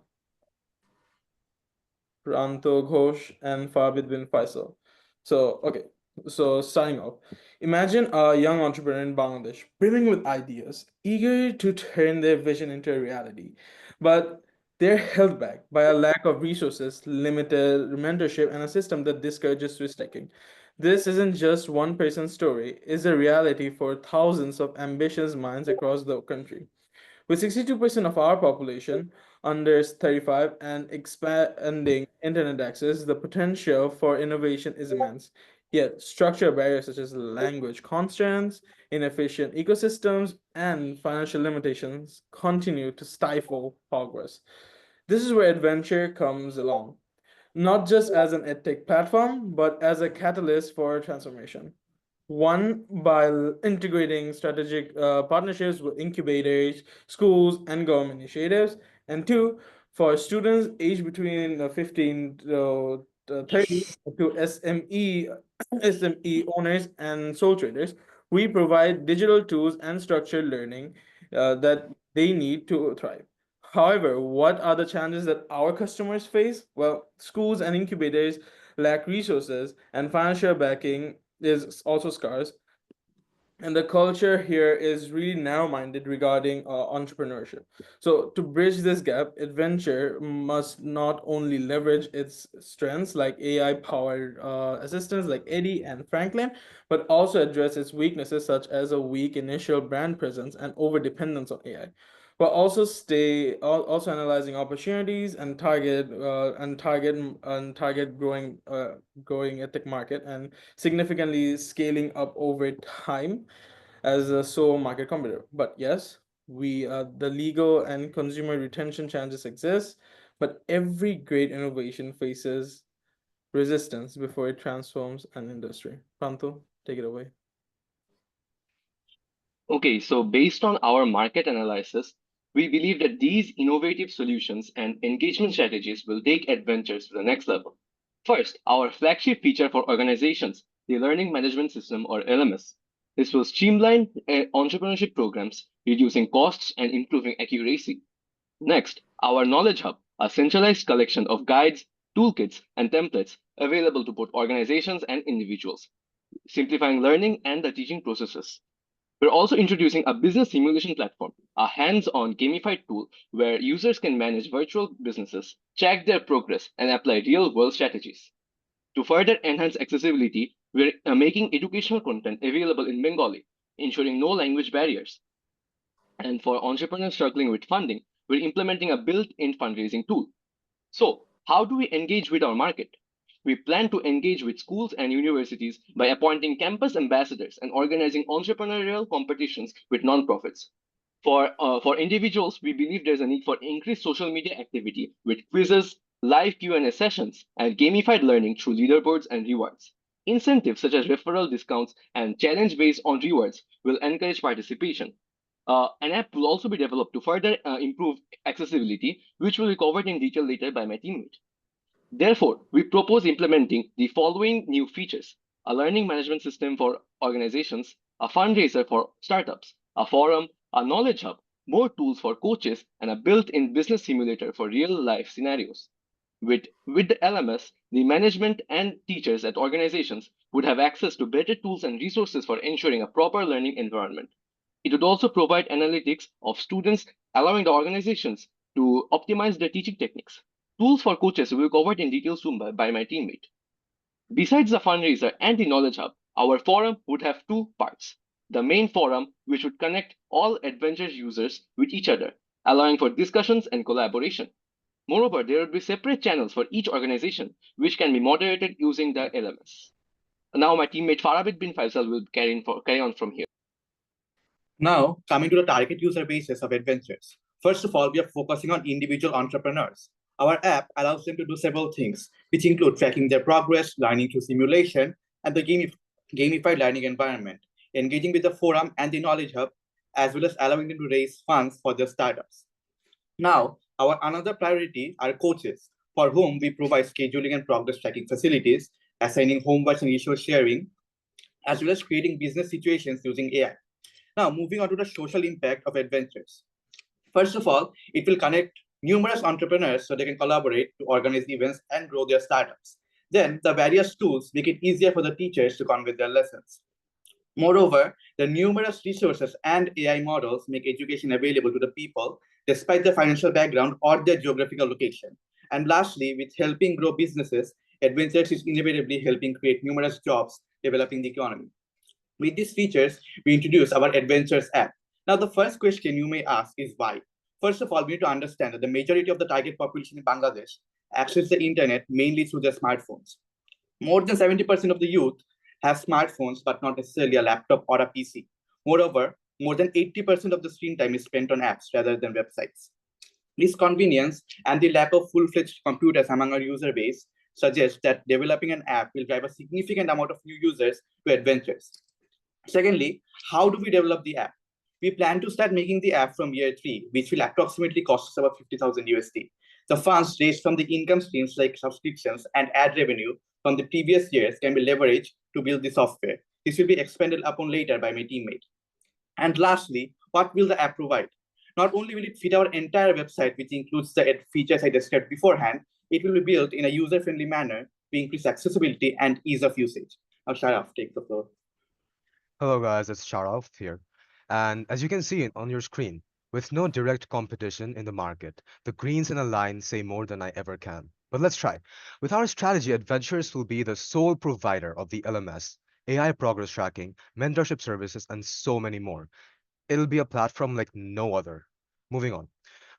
Pranto Ghosh, and Fabid bin Faisal. So, okay, so starting off, imagine a young entrepreneur in Bangladesh, brimming with ideas, eager to turn their vision into a reality. But they're held back by a lack of resources, limited mentorship, and a system that discourages risk taking. This isn't just one person's story, it's a reality for thousands of ambitious minds across the country. With 62% of our population under 35 and expanding internet access, the potential for innovation is immense. Yet, structural barriers such as language constraints, inefficient ecosystems, and financial limitations continue to stifle progress. This is where Adventure comes along, not just as an edtech platform, but as a catalyst for transformation. One, by integrating strategic partnerships with incubators, schools, and government initiatives. And two, for students aged between 15 to 30 to SME owners and sole traders, we provide digital tools and structured learning that they need to thrive. However, what are the challenges that our customers face? Well, schools and incubators lack resources, and financial backing is also scarce. And the culture here is really narrow-minded regarding entrepreneurship. So to bridge this gap, Adventure must not only leverage its strengths like AI-powered assistants like Eddie and Franklin, but also address its weaknesses such as a weak initial brand presence and over-dependence on AI. but also also analyzing opportunities and target growing ethic market and significantly scaling up over time as a sole market competitor. But yes, the legal and consumer retention challenges exist, but every great innovation faces resistance before it transforms an industry. Pranto, take it away. Okay, so based on our market analysis, we believe that these innovative solutions and engagement strategies will take Edventures to the next level. First, our flagship feature for organizations, the Learning Management System or LMS. This will streamline entrepreneurship programs, reducing costs and improving accuracy. Next, our Knowledge Hub, a centralized collection of guides, toolkits, and templates available to both organizations and individuals, simplifying learning and the teaching processes. We're also introducing a business simulation platform, a hands-on gamified tool where users can manage virtual businesses, track their progress, and apply real-world strategies. To further enhance accessibility, we're making educational content available in Bengali, ensuring no language barriers. And for entrepreneurs struggling with funding, we're implementing a built-in fundraising tool. So, how do we engage with our market? We plan to engage with schools and universities by appointing campus ambassadors and organizing entrepreneurial competitions with nonprofits. For individuals, we believe there's a need for increased social media activity with quizzes, live Q&A sessions, and gamified learning through leaderboards and rewards. Incentives such as referral discounts and challenge based on rewards will encourage participation. An app will also be developed to further improve accessibility, which will be covered in detail later by my teammate. Therefore, we propose implementing the following new features: a learning management system for organizations, a fundraiser for startups, a forum, a knowledge hub, more tools for coaches, and a built-in business simulator for real-life scenarios. With the LMS, the management and teachers at organizations would have access to better tools and resources for ensuring a proper learning environment. It would also provide analytics of students, allowing the organizations to optimize their teaching techniques. Tools for coaches will be covered in detail soon by my teammate. Besides the fundraiser and the knowledge hub, our forum would have two parts. The main forum, which would connect all Edventures users with each other, allowing for discussions and collaboration. Moreover, there would be separate channels for each organization, which can be moderated using the LMS. Now my teammate Farabid bin Faisal will carry on from here. Now, coming to the target user bases of Edventures. First of all, we are focusing on individual entrepreneurs. Our app allows them to do several things, which include tracking their progress, learning through simulation, and the gamified learning environment, engaging with the forum and the knowledge hub, as well as allowing them to raise funds for their startups. Now, our another priority are coaches, for whom we provide scheduling and progress tracking facilities, assigning homework and resource sharing, as well as creating business situations using AI. Now, moving on to the social impact of Edventures. First of all, it will connect numerous entrepreneurs so they can collaborate to organize events and grow their startups. Then, the various tools make it easier for the teachers to convey their lessons. Moreover, the numerous resources and AI models make education available to the people despite their financial background or their geographical location. And lastly, with helping grow businesses, Edventures is inevitably helping create numerous jobs, developing the economy. With these features, we introduce our Edventures app. Now, the first question you may ask is why? First of all, we need to understand that the majority of the target population in Bangladesh access the internet mainly through their smartphones. More than 70% of the youth have smartphones, but not necessarily a laptop or a PC. Moreover, more than 80% of the screen time is spent on apps rather than websites. This convenience and the lack of full-fledged computers among our user base suggests that developing an app will drive a significant amount of new users to Edventures. Secondly, how do we develop the app? We plan to start making the app from year 3, which will approximately cost us about 50,000 USD. The funds raised from the income streams like subscriptions and ad revenue from the previous years can be leveraged to build the software. This will be expanded upon later by my teammate. And lastly, what will the app provide? Not only will it fit our entire website, which includes the features I described beforehand, it will be built in a user-friendly manner to increase accessibility and ease of usage. Now, Sharaf, take the floor. Hello guys, it's Sharaf here. And as you can see on your screen, with no direct competition in the market, the greens in a line say more than I ever can. But let's try. With our strategy, Edventures will be the sole provider of the LMS, AI progress tracking, mentorship services, and so many more. It'll be a platform like no other. Moving on.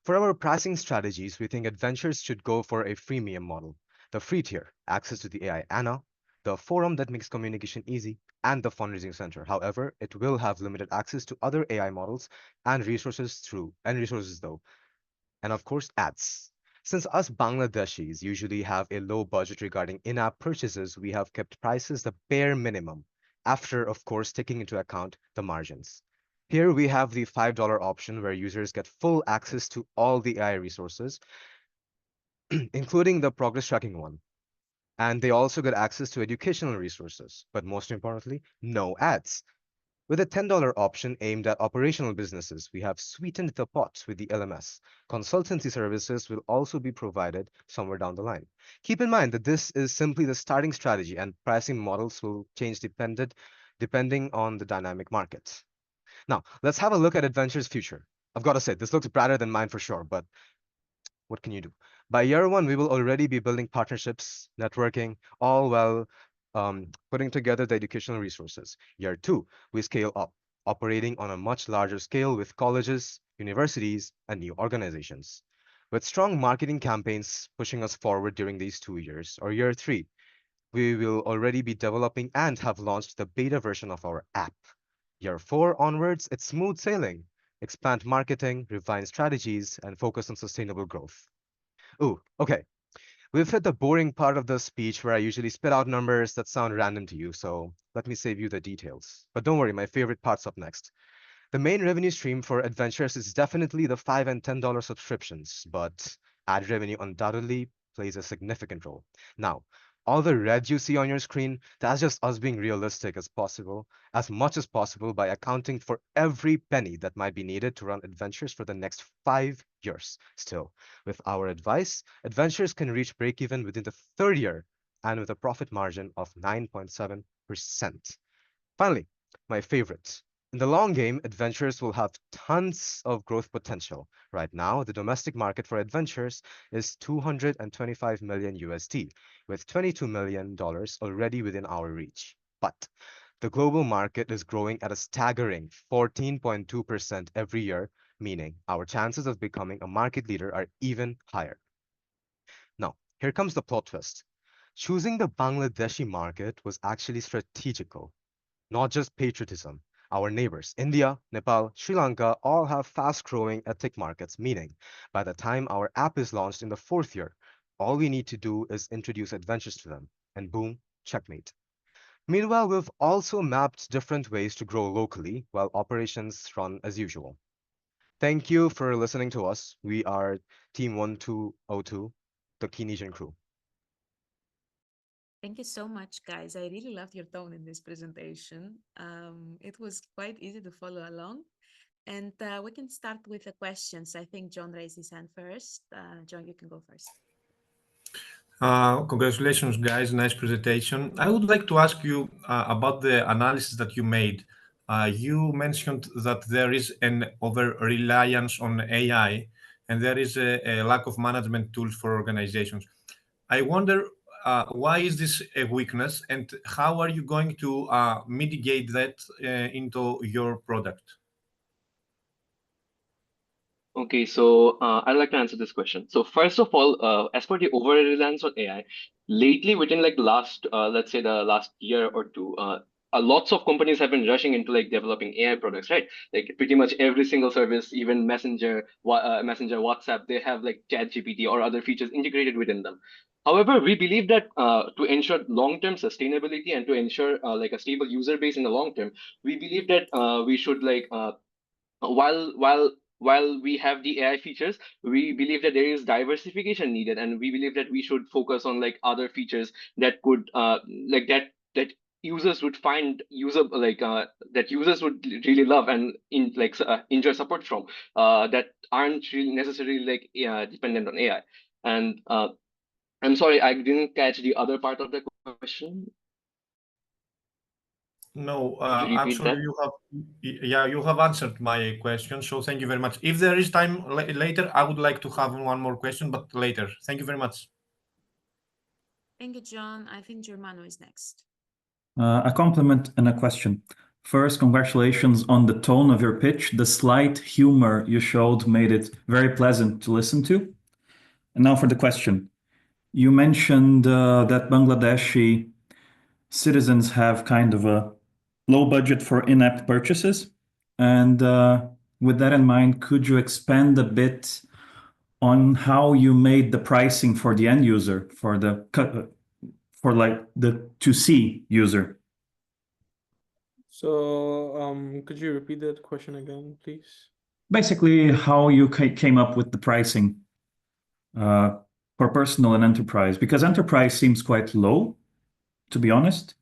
For our pricing strategies, we think Edventures should go for a freemium model. The free tier, access to the AI Anna, the forum that makes communication easy, and the fundraising center. However, it will have limited access to other AI models and resources though. And of course, ads. Since us Bangladeshis usually have a low budget regarding in-app purchases, we have kept prices the bare minimum, after, of course, taking into account the margins. Here we have the $5 option where users get full access to all the AI resources, including the progress tracking one. And they also get access to educational resources, but most importantly, no ads. With a $10 option aimed at operational businesses, we have sweetened the pot with the LMS. Consultancy services will also be provided somewhere down the line. Keep in mind that this is simply the starting strategy and pricing models will change depending on the dynamic markets. Now, let's have a look at Edventures' future. I've got to say, this looks brighter than mine for sure, but what can you do? By year one, we will already be building partnerships, networking, all while putting together the educational resources. Year two, we scale up, operating on a much larger scale with colleges, universities, and new organizations. With strong marketing campaigns pushing us forward during these 2 years, or year three, we will already be developing and have launched the beta version of our app. Year four onwards, it's smooth sailing. Expand marketing, refine strategies, and focus on sustainable growth. Ooh, okay. We've hit the boring part of the speech where I usually spit out numbers that sound random to you, so let me save you the details. But don't worry, my favorite part's up next. The main revenue stream for Edventures is definitely the $5 and $10 subscriptions, but ad revenue undoubtedly plays a significant role. Now, all the red you see on your screen, that's just us being realistic as much as possible by accounting for every penny that might be needed to run Edventures for the next 5 years. Still, with our advice, Edventures can reach break-even within the third year and with a profit margin of 9.7%. Finally, my favorite. In the long game, Edventures will have tons of growth potential. Right now, the domestic market for Edventures is $225 million USD, with $22 million already within our reach. But the global market is growing at a staggering 14.2% every year, meaning our chances of becoming a market leader are even higher. Now, here comes the plot twist. Choosing the Bangladeshi market was actually strategical, not just patriotism. Our neighbors, India, Nepal, Sri Lanka, all have fast-growing edtech markets, meaning by the time our app is launched in the fourth year, all we need to do is introduce Edventures to them, and boom, checkmate. Meanwhile, we've also mapped different ways to grow locally while operations run as usual. Thank you for listening to us. We are Team 1202, the Kesian Crew. Thank you so much, guys. I really loved your tone in this presentation. It was quite easy to follow along. And we can start with the questions. I think John raised his hand first. John, you can go first. Congratulations, guys. Nice presentation. I would like to ask you about the analysis that you made. You mentioned that there is an over-reliance on AI and there is a lack of management tools for organizations. I wonder why is this a weakness and how are you going to mitigate that into your product? Okay, so I'd like to answer this question. So first of all, as for the over-reliance on AI, lately within like last, let's say the last year or two, lots of companies have been rushing into like developing AI products, right? Like pretty much every single service, even Messenger, WhatsApp, they have like ChatGPT or other features integrated within them. However, we believe that to ensure long-term sustainability and to ensure like a stable user base in the long term, we believe that we should like while we have the AI features, we believe that there is diversification needed, and we believe that we should focus on like other features that could like that users would find that users would really love and enjoy support from that aren't really necessarily like dependent on AI. And I'm sorry, I didn't catch the other part of the question. No, Could you repeat actually, that? you have answered my question. So thank you very much. If there is time later, I would like to have one more question, but later. Thank you very much. Thank you, John. I think Germano is next. A compliment and a question. First, congratulations on the tone of your pitch. The slight humor you showed made it very pleasant to listen to. And now for the question. You mentioned that Bangladeshi citizens have kind of a low budget for in-app purchases. And with that in mind, could you expand a bit on how you made the pricing for the end user, for the like the 2C user? So, could you repeat that question again, please? Basically, how you came up with the pricing for personal and enterprise, because enterprise seems quite low, to be honest.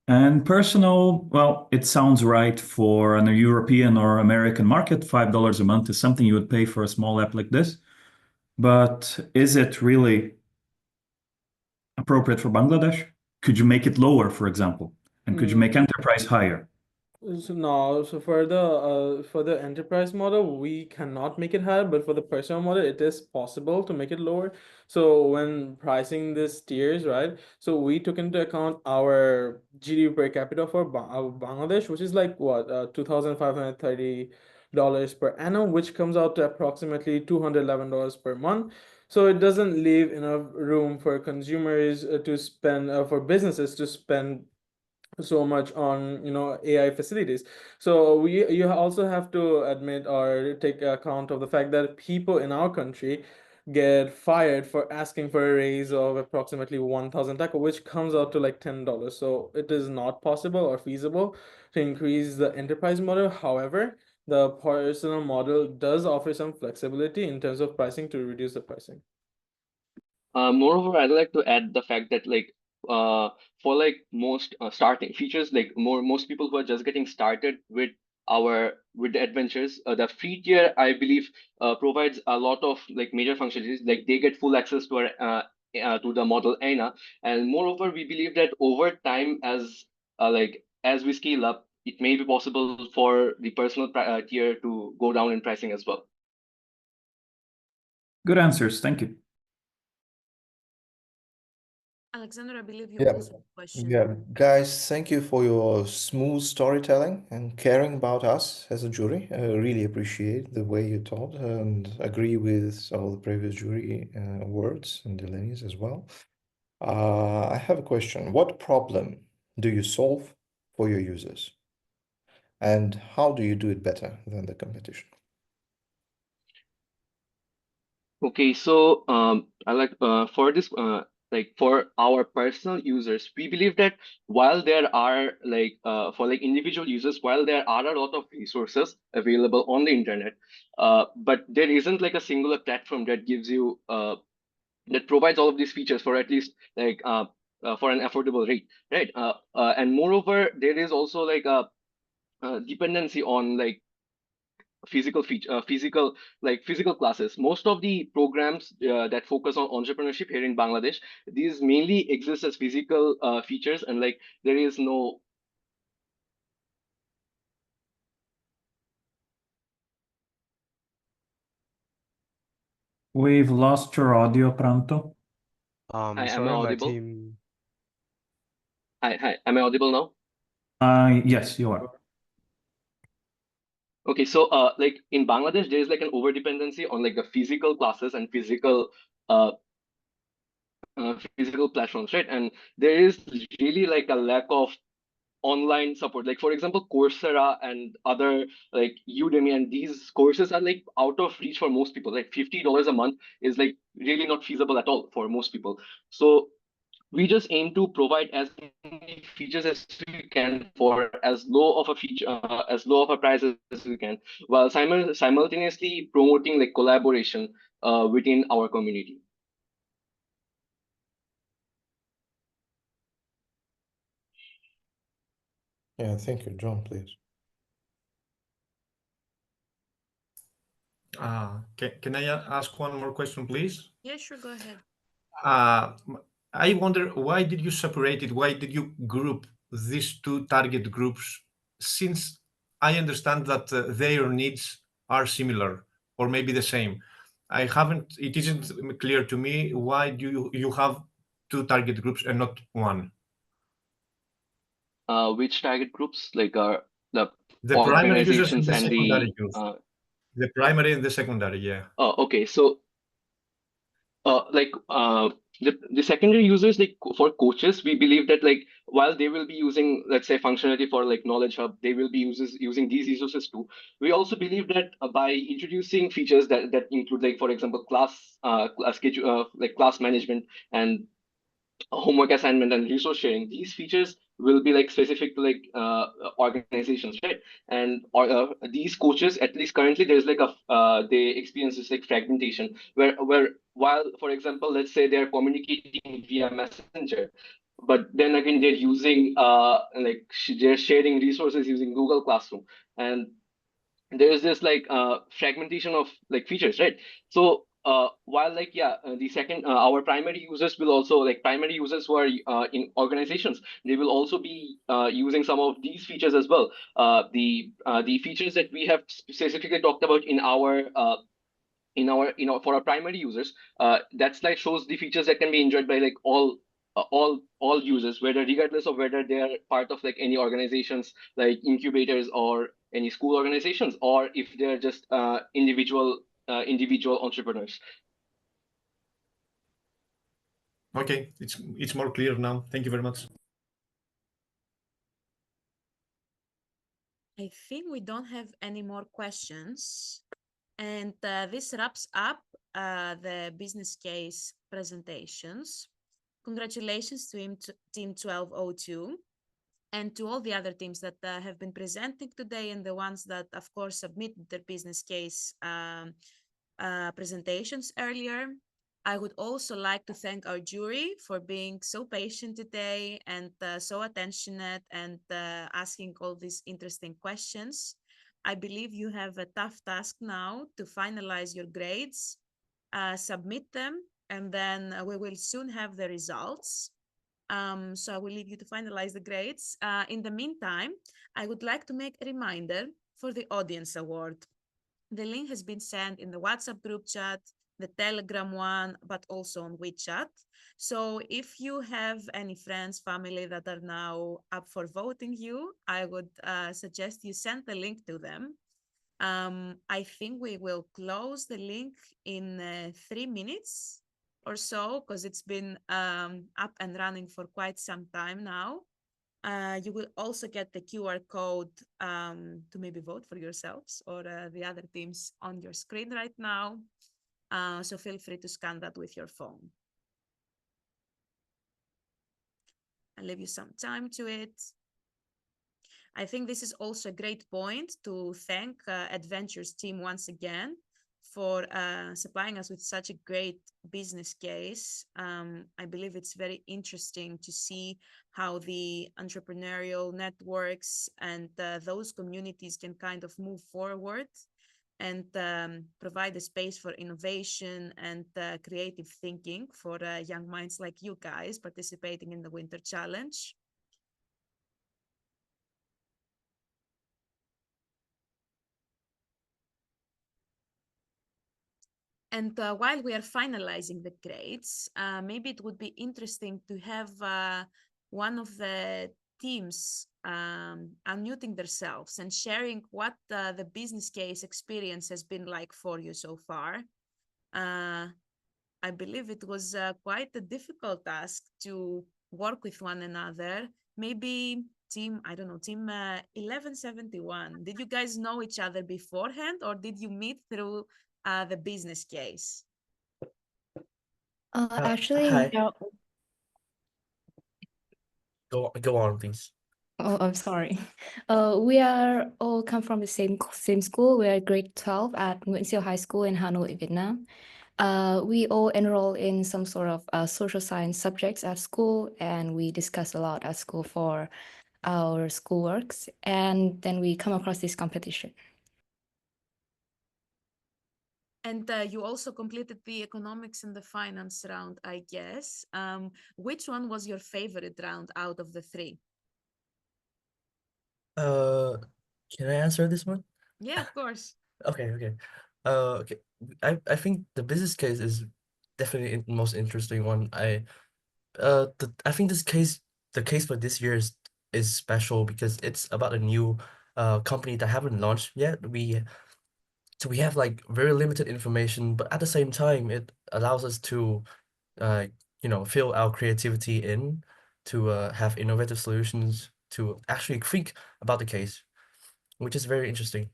And personal, well, it sounds right for an European or American market. $5 a month is something you would pay for a small app like this. But is it really appropriate for Bangladesh? Could you make it lower, for example? And could you make enterprise higher? So no, so for the enterprise model, we cannot make it higher, but for the personal model, it is possible to make it lower. So when pricing these tiers, right? So we took into account our GDP per capita for Bangladesh, which is like what, $2,530 per annum, which comes out to approximately $211 per month. So it doesn't leave enough room for consumers to spend, for businesses to spend so much on AI facilities. So you also have to admit or take account of the fact that people in our country get fired for asking for a raise of approximately 1,000 taka, which comes out to like $10. So it is not possible or feasible to increase the enterprise model. However, the personal model does offer some flexibility in terms of pricing to reduce the pricing. Moreover, I'd like to add the fact that for like most starting features, like most people who are just getting started with the Edventures, the free tier I believe provides a lot of like major functionalities. Like they get full access to our to the model AINA, and moreover, we believe that over time as we scale up, it may be possible for the personal tier to go down in pricing as well. Good answers. Thank you. Alexander, I believe you Yeah, also have a question. yeah, guys, thank you for your smooth storytelling and caring about us as a jury. I really appreciate the way you taught and agree with all the previous jury words and Delaney's as well. I have a question. What problem do you solve for your users? And how do you do it better than the competition? Okay, so I like for this like for our personal users, we believe that while there are for like individual users, while there are a lot of resources available on the internet, but there isn't like a singular platform that gives you that provides all of these features for at least for an affordable rate, right? And moreover, there is also like a dependency on like physical classes. Most of the programs that focus on entrepreneurship here in Bangladesh, these mainly exist as physical features, and like there is no We've lost your audio, Pranto. Hi, am I Sorry, my audible? team. Hi, am I audible now? Yes, you are. Okay, so like in Bangladesh, there is like an over dependency on like the physical classes and physical platforms, right? And there is really like a lack of online support. Like for example, Coursera and other like Udemy, and these courses are like out of reach for most people. Like $50 a month is like really not feasible at all for most people. So we just aim to provide as many features as we can for as low of a price as we can, while simultaneously promoting like collaboration within our community. Yeah, thank you. John, please. Can I ask one more question, please? Yeah, sure, go ahead. I wonder, why did you separate it? Why did you group these two target groups? Since I understand that their needs are similar or maybe the same. It isn't clear to me why do you have two target groups and not one. which target groups, like the primary users and organizations the and secondary the use. The primary and the secondary, yeah. okay, so like the secondary users, like for coaches, we believe that like while they will be using, let's say, functionality for like knowledge hub, they will be using these resources too. We also believe that by introducing features that include, like, for example, class schedule, like class management and homework assignment and resource sharing, these features will be like specific to like organizations, right? And these coaches, at least currently, there's like they experience this like fragmentation where while, for example, let's say they're communicating via messenger, but then again they're using they're sharing resources using Google Classroom, and there's this like fragmentation of like features, right? So while like the second our primary users will also, like primary users who are in organizations, they will also be using some of these features as well. The features that we have specifically talked about for our primary users, that slide shows the features that can be enjoyed by like all users, whether regardless of whether they are part of like any organizations like incubators or any school organizations, or if they're just individual entrepreneurs. Okay, it's more clear now. Thank you very much. I think we don't have any more questions. And this wraps up the business case presentations. Congratulations to Team 1202 and to all the other teams that have been presenting today, and the ones that, of course, submitted their business case presentations earlier. I would also like to thank our jury for being so patient today and so attentionate and asking all these interesting questions. I believe you have a tough task now to finalize your grades, submit them, and then we will soon have the results. So I will leave you to finalize the grades. In the meantime, I would like to make a reminder for the Audience Award. The link has been sent in the WhatsApp group chat, the Telegram one, but also on WeChat. So if you have any friends, family that are now up for voting you, I would suggest you send the link to them. I think we will close the link in 3 minutes or so, because it's been up and running for quite some time now. You will also get the QR code to maybe vote for yourselves or the other teams on your screen right now. So feel free to scan that with your phone. I'll leave you some time to it. I think this is also a great point to thank Edventures team once again for supplying us with such a great business case. I believe it's very interesting to see how the entrepreneurial networks and those communities can kind of move forward and provide a space for innovation and creative thinking for young minds like you guys participating in the Winter Challenge. And while we are finalizing the grades, maybe it would be interesting to have one of the teams unmuting themselves and sharing what the business case experience has been like for you so far. I believe it was quite a difficult task to work with one another. Maybe team 1171. Did you guys know each other beforehand, or did you meet through the business case? Actually, Hi. we are. Go on, please. Oh, I'm sorry. We are all come from the same school. We are grade 12 at Nguyễn Siêu High School in Hanoi, Vietnam. We all enroll in some sort of social science subjects at school, and we discuss a lot at school for our schoolworks. And then we come across this competition. And you also completed the economics and the finance round, I guess. Which one was your favorite round out of the 3? Can I answer this one? Yeah, of course. Okay. Okay. I think the business case is definitely the most interesting one. I think the case for this year is special because it's about a new company that haven't launched yet. So we have like very limited information, but at the same time, it allows us to fill our creativity in, to have innovative solutions, to actually think about the case, which is very interesting.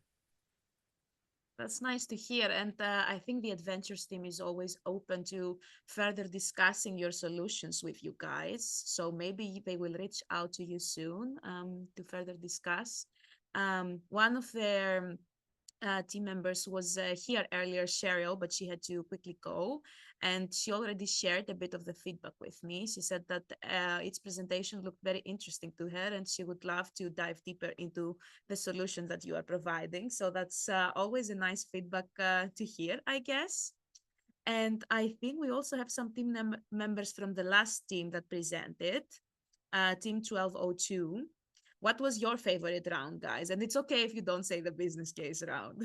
That's nice to hear. And I think the Adventures team is always open to further discussing your solutions with you guys. So maybe they will reach out to you soon to further discuss. One of their team members was here earlier, Cheryl, but she had to quickly go. And she already shared a bit of the feedback with me. She said that its presentation looked very interesting to her, and she would love to dive deeper into the solution that you are providing. So that's always a nice feedback to hear, I guess. And I think we also have some team members from the last team that presented, Team 1202. What was your favorite round, guys? And it's okay if you don't say the business case round.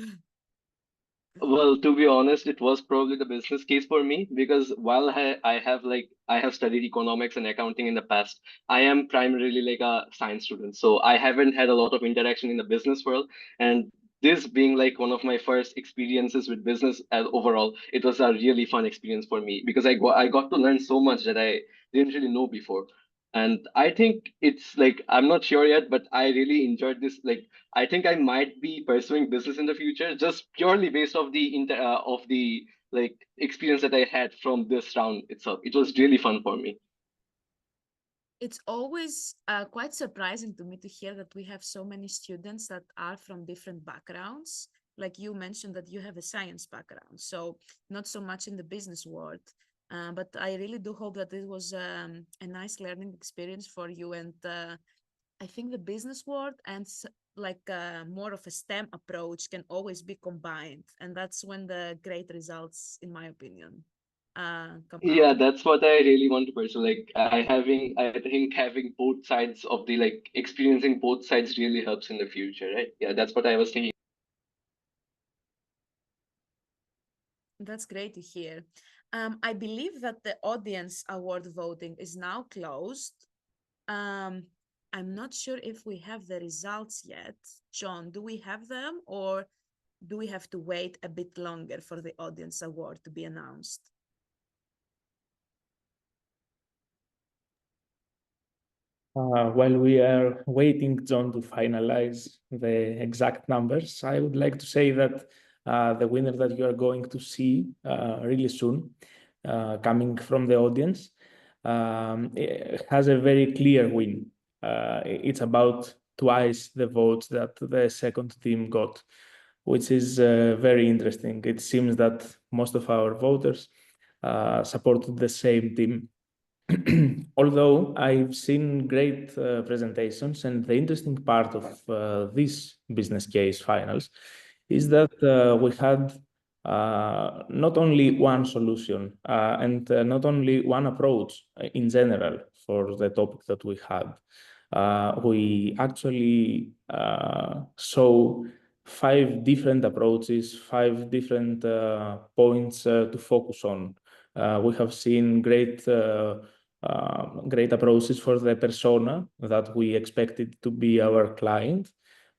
Well, to be honest, it was probably the business case for me because while I have studied economics and accounting in the past, I am primarily like a science student. So I haven't had a lot of interaction in the business world. And this being like one of my first experiences with business as overall, it was a really fun experience for me because I got to learn so much that I didn't really know before. And I think it's like I'm not sure yet, but I really enjoyed this. Like I think I might be pursuing business in the future just purely based off the like experience that I had from this round itself. It was really fun for me. It's always quite surprising to me to hear that we have so many students that are from different backgrounds. Like you mentioned that you have a science background, so not so much in the business world. But I really do hope that it was a nice learning experience for you. And I think the business world and like more of a STEM approach can always be combined. And that's when the great results, in my opinion, come Yeah, out. that's what I really want to pursue. Like I think having both sides of the like experiencing both sides really helps in the future, right? Yeah, that's what I was thinking. That's great to hear. I believe that the audience award voting is now closed. I'm not sure if we have the results yet. John, do we have them, or do we have to wait a bit longer for the audience award to be announced? While we are waiting John to finalize the exact numbers, I would like to say that the winner that you are going to see really soon, coming from the audience, has a very clear win. It's about twice the votes that the second team got, which is very interesting. It seems that most of our voters supported the same team. Although I've seen great presentations, and the interesting part of this business case finals is that we had not only one solution and not only one approach in general for the topic that we had. We actually saw 5 different approaches, 5 different points to focus on. We have seen great approaches for the persona that we expected to be our client.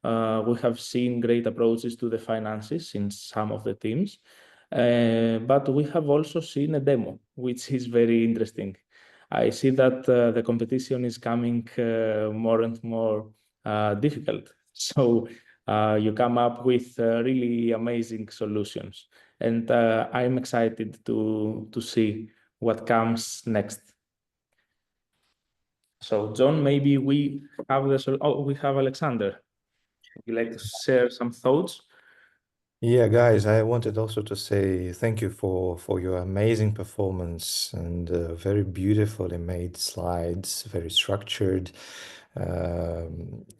We have seen great approaches to the finances in some of the teams, but we have also seen a demo, which is very interesting. I see that the competition is coming more and more difficult. So you come up with really amazing solutions, and I'm excited to see what comes next. So, John, maybe we have we have Alexander. Would you like to share some thoughts? Yeah, guys, I wanted also to say thank you for your amazing performance and very beautifully made slides, very structured,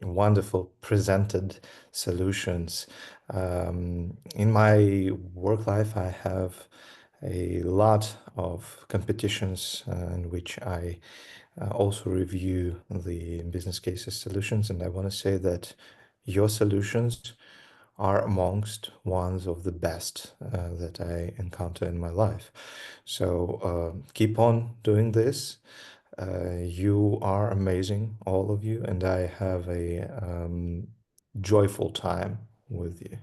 wonderful presented solutions. In my work life, I have a lot of competitions in which I also review the business cases solutions, and I want to say that your solutions are amongst ones of the best that I encounter in my life. So keep on doing this. You are amazing, all of you, and I have a joyful time with you.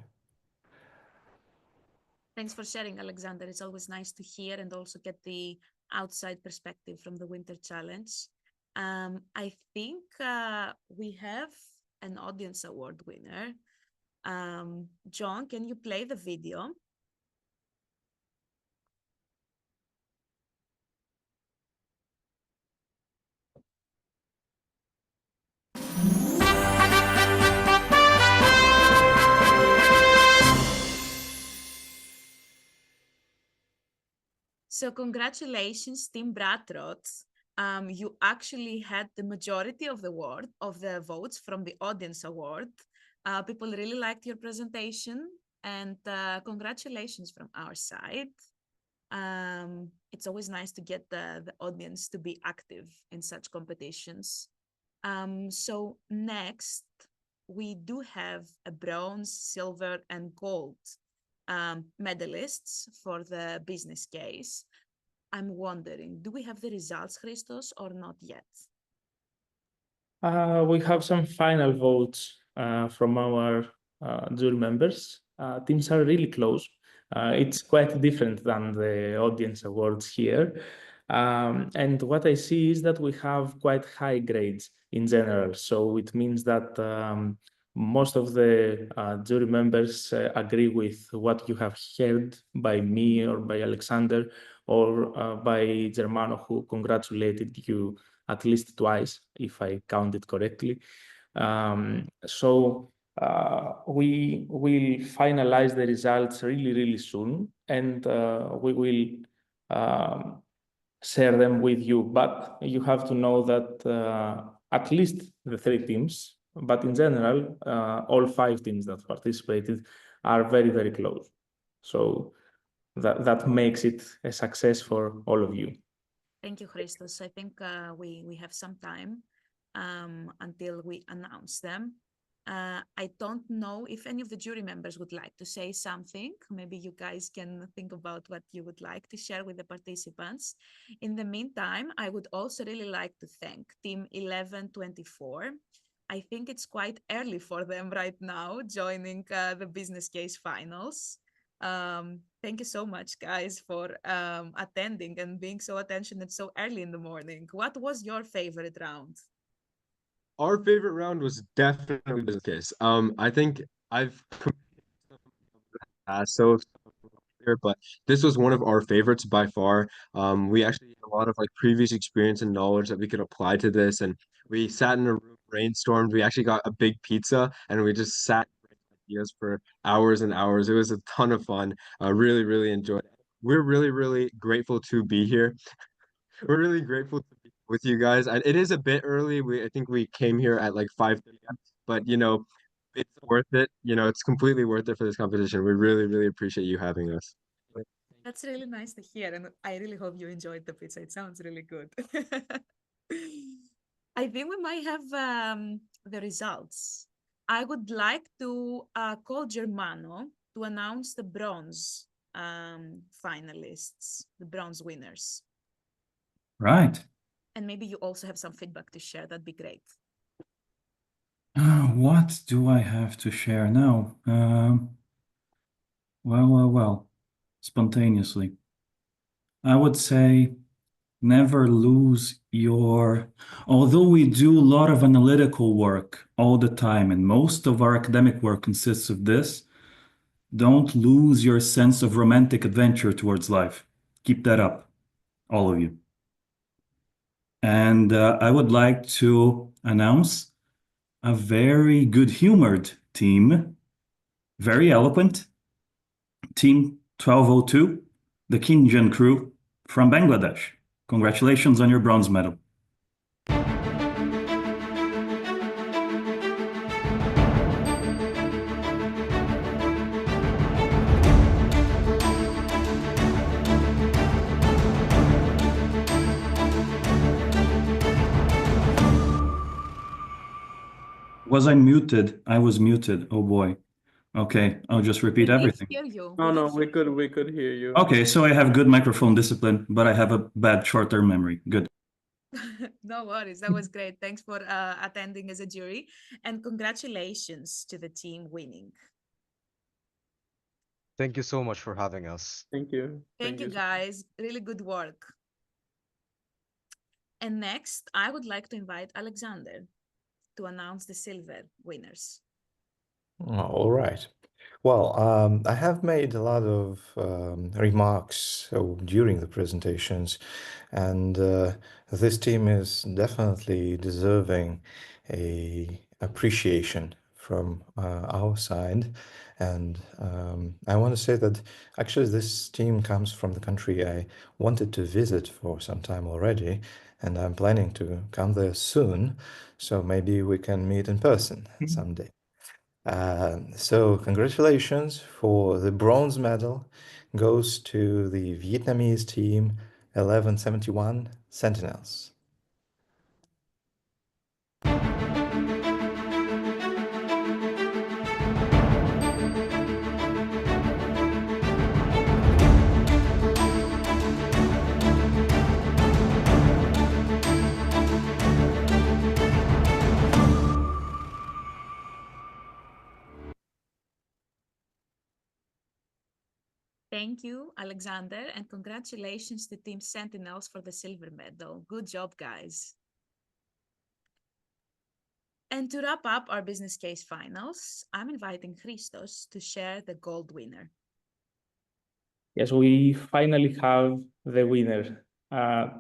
Thanks for sharing, Alexander. It's always nice to hear and also get the outside perspective from the Winter Challenge. I think we have an audience award winner. John, can you play the video? So congratulations, Team Bratrot. You actually had the majority of the votes from the audience award. People really liked your presentation, and congratulations from our side. It's always nice to get the audience to be active in such competitions. So next, we do have a bronze, silver, and gold medalists for the business case. I'm wondering, do we have the results, Christos, or not yet? We have some final votes from our jury members. Teams are really close. It's quite different than the audience awards here. And what I see is that we have quite high grades in general. So it means that most of the jury members agree with what you have heard by me or by Alexander or by Germano, who congratulated you at least twice, if I counted correctly. So we will finalize the results really, really soon, and we will share them with you. But you have to know that at least the 3 teams, but in general, all 5 teams that participated are very, very close. So that makes it a success for all of you. Thank you, Christos. I think we have some time until we announce them. I don't know if any of the jury members would like to say something. Maybe you guys can think about what you would like to share with the participants. In the meantime, I would also really like to thank Team 1124. I think it's quite early for them right now, joining the business case finals. Thank you so much, guys, for attending and being so attentionate so early in the morning. What was your favorite round? Our favorite round was definitely business case. I think I've so but this was one of our favorites by far. We actually had a lot of like previous experience and knowledge that we could apply to this, and we sat in a room, brainstormed. We actually got a big pizza, and we just sat ideas for hours and hours. It was a ton of fun. Really, really enjoyed it. We're really, really grateful to be here. We're really grateful to be with you guys. It is a bit early. I think we came here at like 5:30, but you know, it's worth it. You know, it's completely worth it for this competition. We really, really appreciate you having us. That's really nice to hear, and I really hope you enjoyed the pizza. It sounds really good. I think we might have the results. I would like to call Germano to announce the bronze finalists, the bronze winners. Right. And maybe you also have some feedback to share. That'd be great. What do I have to share now? Well, spontaneously. I would say never lose your, although we do a lot of analytical work all the time, and most of our academic work consists of this, don't lose your sense of romantic adventure towards life. Keep that up, all of you. And I would like to announce a very good-humored team, very eloquent, Team 1202, the Kesian Crew from Bangladesh. Congratulations on your bronze medal. Was I muted? I was muted. Oh boy. Okay, I'll just repeat everything. Hear you. No, we could hear you. Okay, so I have good microphone discipline, but I have a bad short-term memory. Good. No worries. That was great. Thanks for attending as a jury, and congratulations to the team winning. Thank you so much for having us. Thank you. Thank you, guys. Really good work. And next, I would like to invite Alexander to announce the silver winners. All right. Well, I have made a lot of remarks during the presentations, and this team is definitely deserving a appreciation from our side. And I want to say that actually this team comes from the country I wanted to visit for some time already, and I'm planning to come there soon, so maybe we can meet in person someday. So congratulations for the bronze medal goes to the Vietnamese team 1171 Sentinels. Thank you, Alexander, and congratulations to Team Sentinels for the silver medal. Good job, guys. And to wrap up our business case finals, I'm inviting Christos to share the gold winner. Yes, we finally have the winner.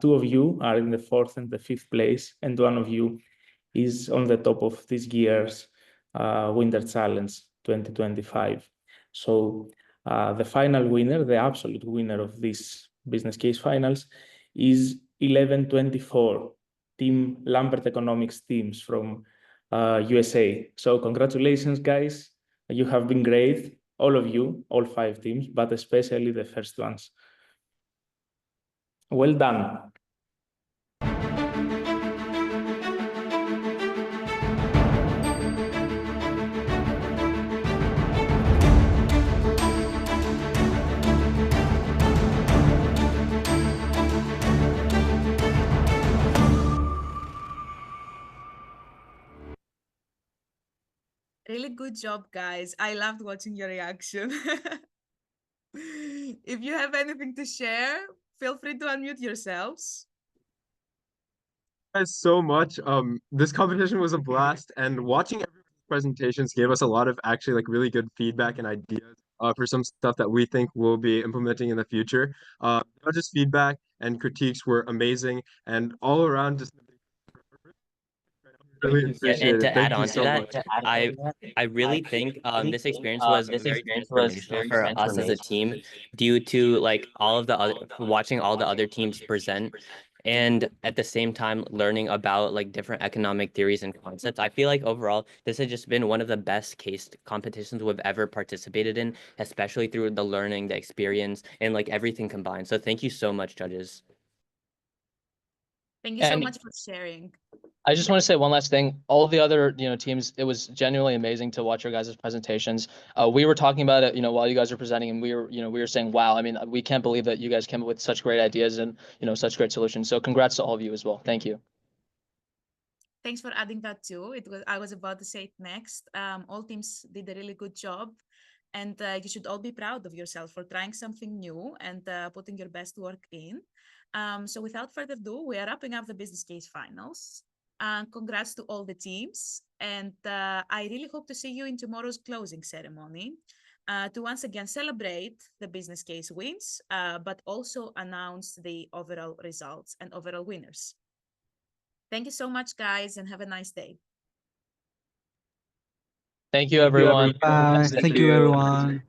Two of you are in the 4th and the 5th place, and one of you is on the top of this year's WinterChallenge 2025. So the final winner, the absolute winner of this business case finals is 1124, Team Lambert Economics teams from USA. So congratulations, guys. You have been great, all of you, all 5 teams, but especially the first ones. Well done. Really good job, guys. I loved watching your reaction. If you have anything to share, feel free to unmute yourselves. Guys so much. This competition was a blast, and watching everyone's presentations gave us a lot of actually like really good feedback and ideas for some stuff that we think we'll be implementing in the future. Judges' feedback and critiques were amazing, and all around just really Yeah, appreciate and it. to Thank add you on to so that, much. I really think this experience was very transformational for us as a team due to like all of the other watching all the other teams present, and at the same time learning about like different economic theories and concepts. I feel like overall this has just been one of the best case competitions we've ever participated in, especially through the learning, the experience, and like everything combined. So thank you so much, judges. Thank you so And much for sharing. I just want to say one last thing. All of the other, teams, it was genuinely amazing to watch your guys' presentations. We were talking about it, while you guys were presenting, and we were saying, wow, I mean, we can't believe that you guys came up with such great ideas and, such great solutions. So congrats to all of you as well. Thank you. Thanks for adding that too. I was about to say it next. All teams did a really good job, and you should all be proud of yourself for trying something new and putting your best work in. So without further ado, we are wrapping up the business case finals. Congrats to all the teams, and I really hope to see you in tomorrow's closing ceremony to once again celebrate the business case wins, but also announce the overall results and overall winners. Thank you so much, guys, and have a nice day. Thank you, everyone. Bye. Thank you, everyone.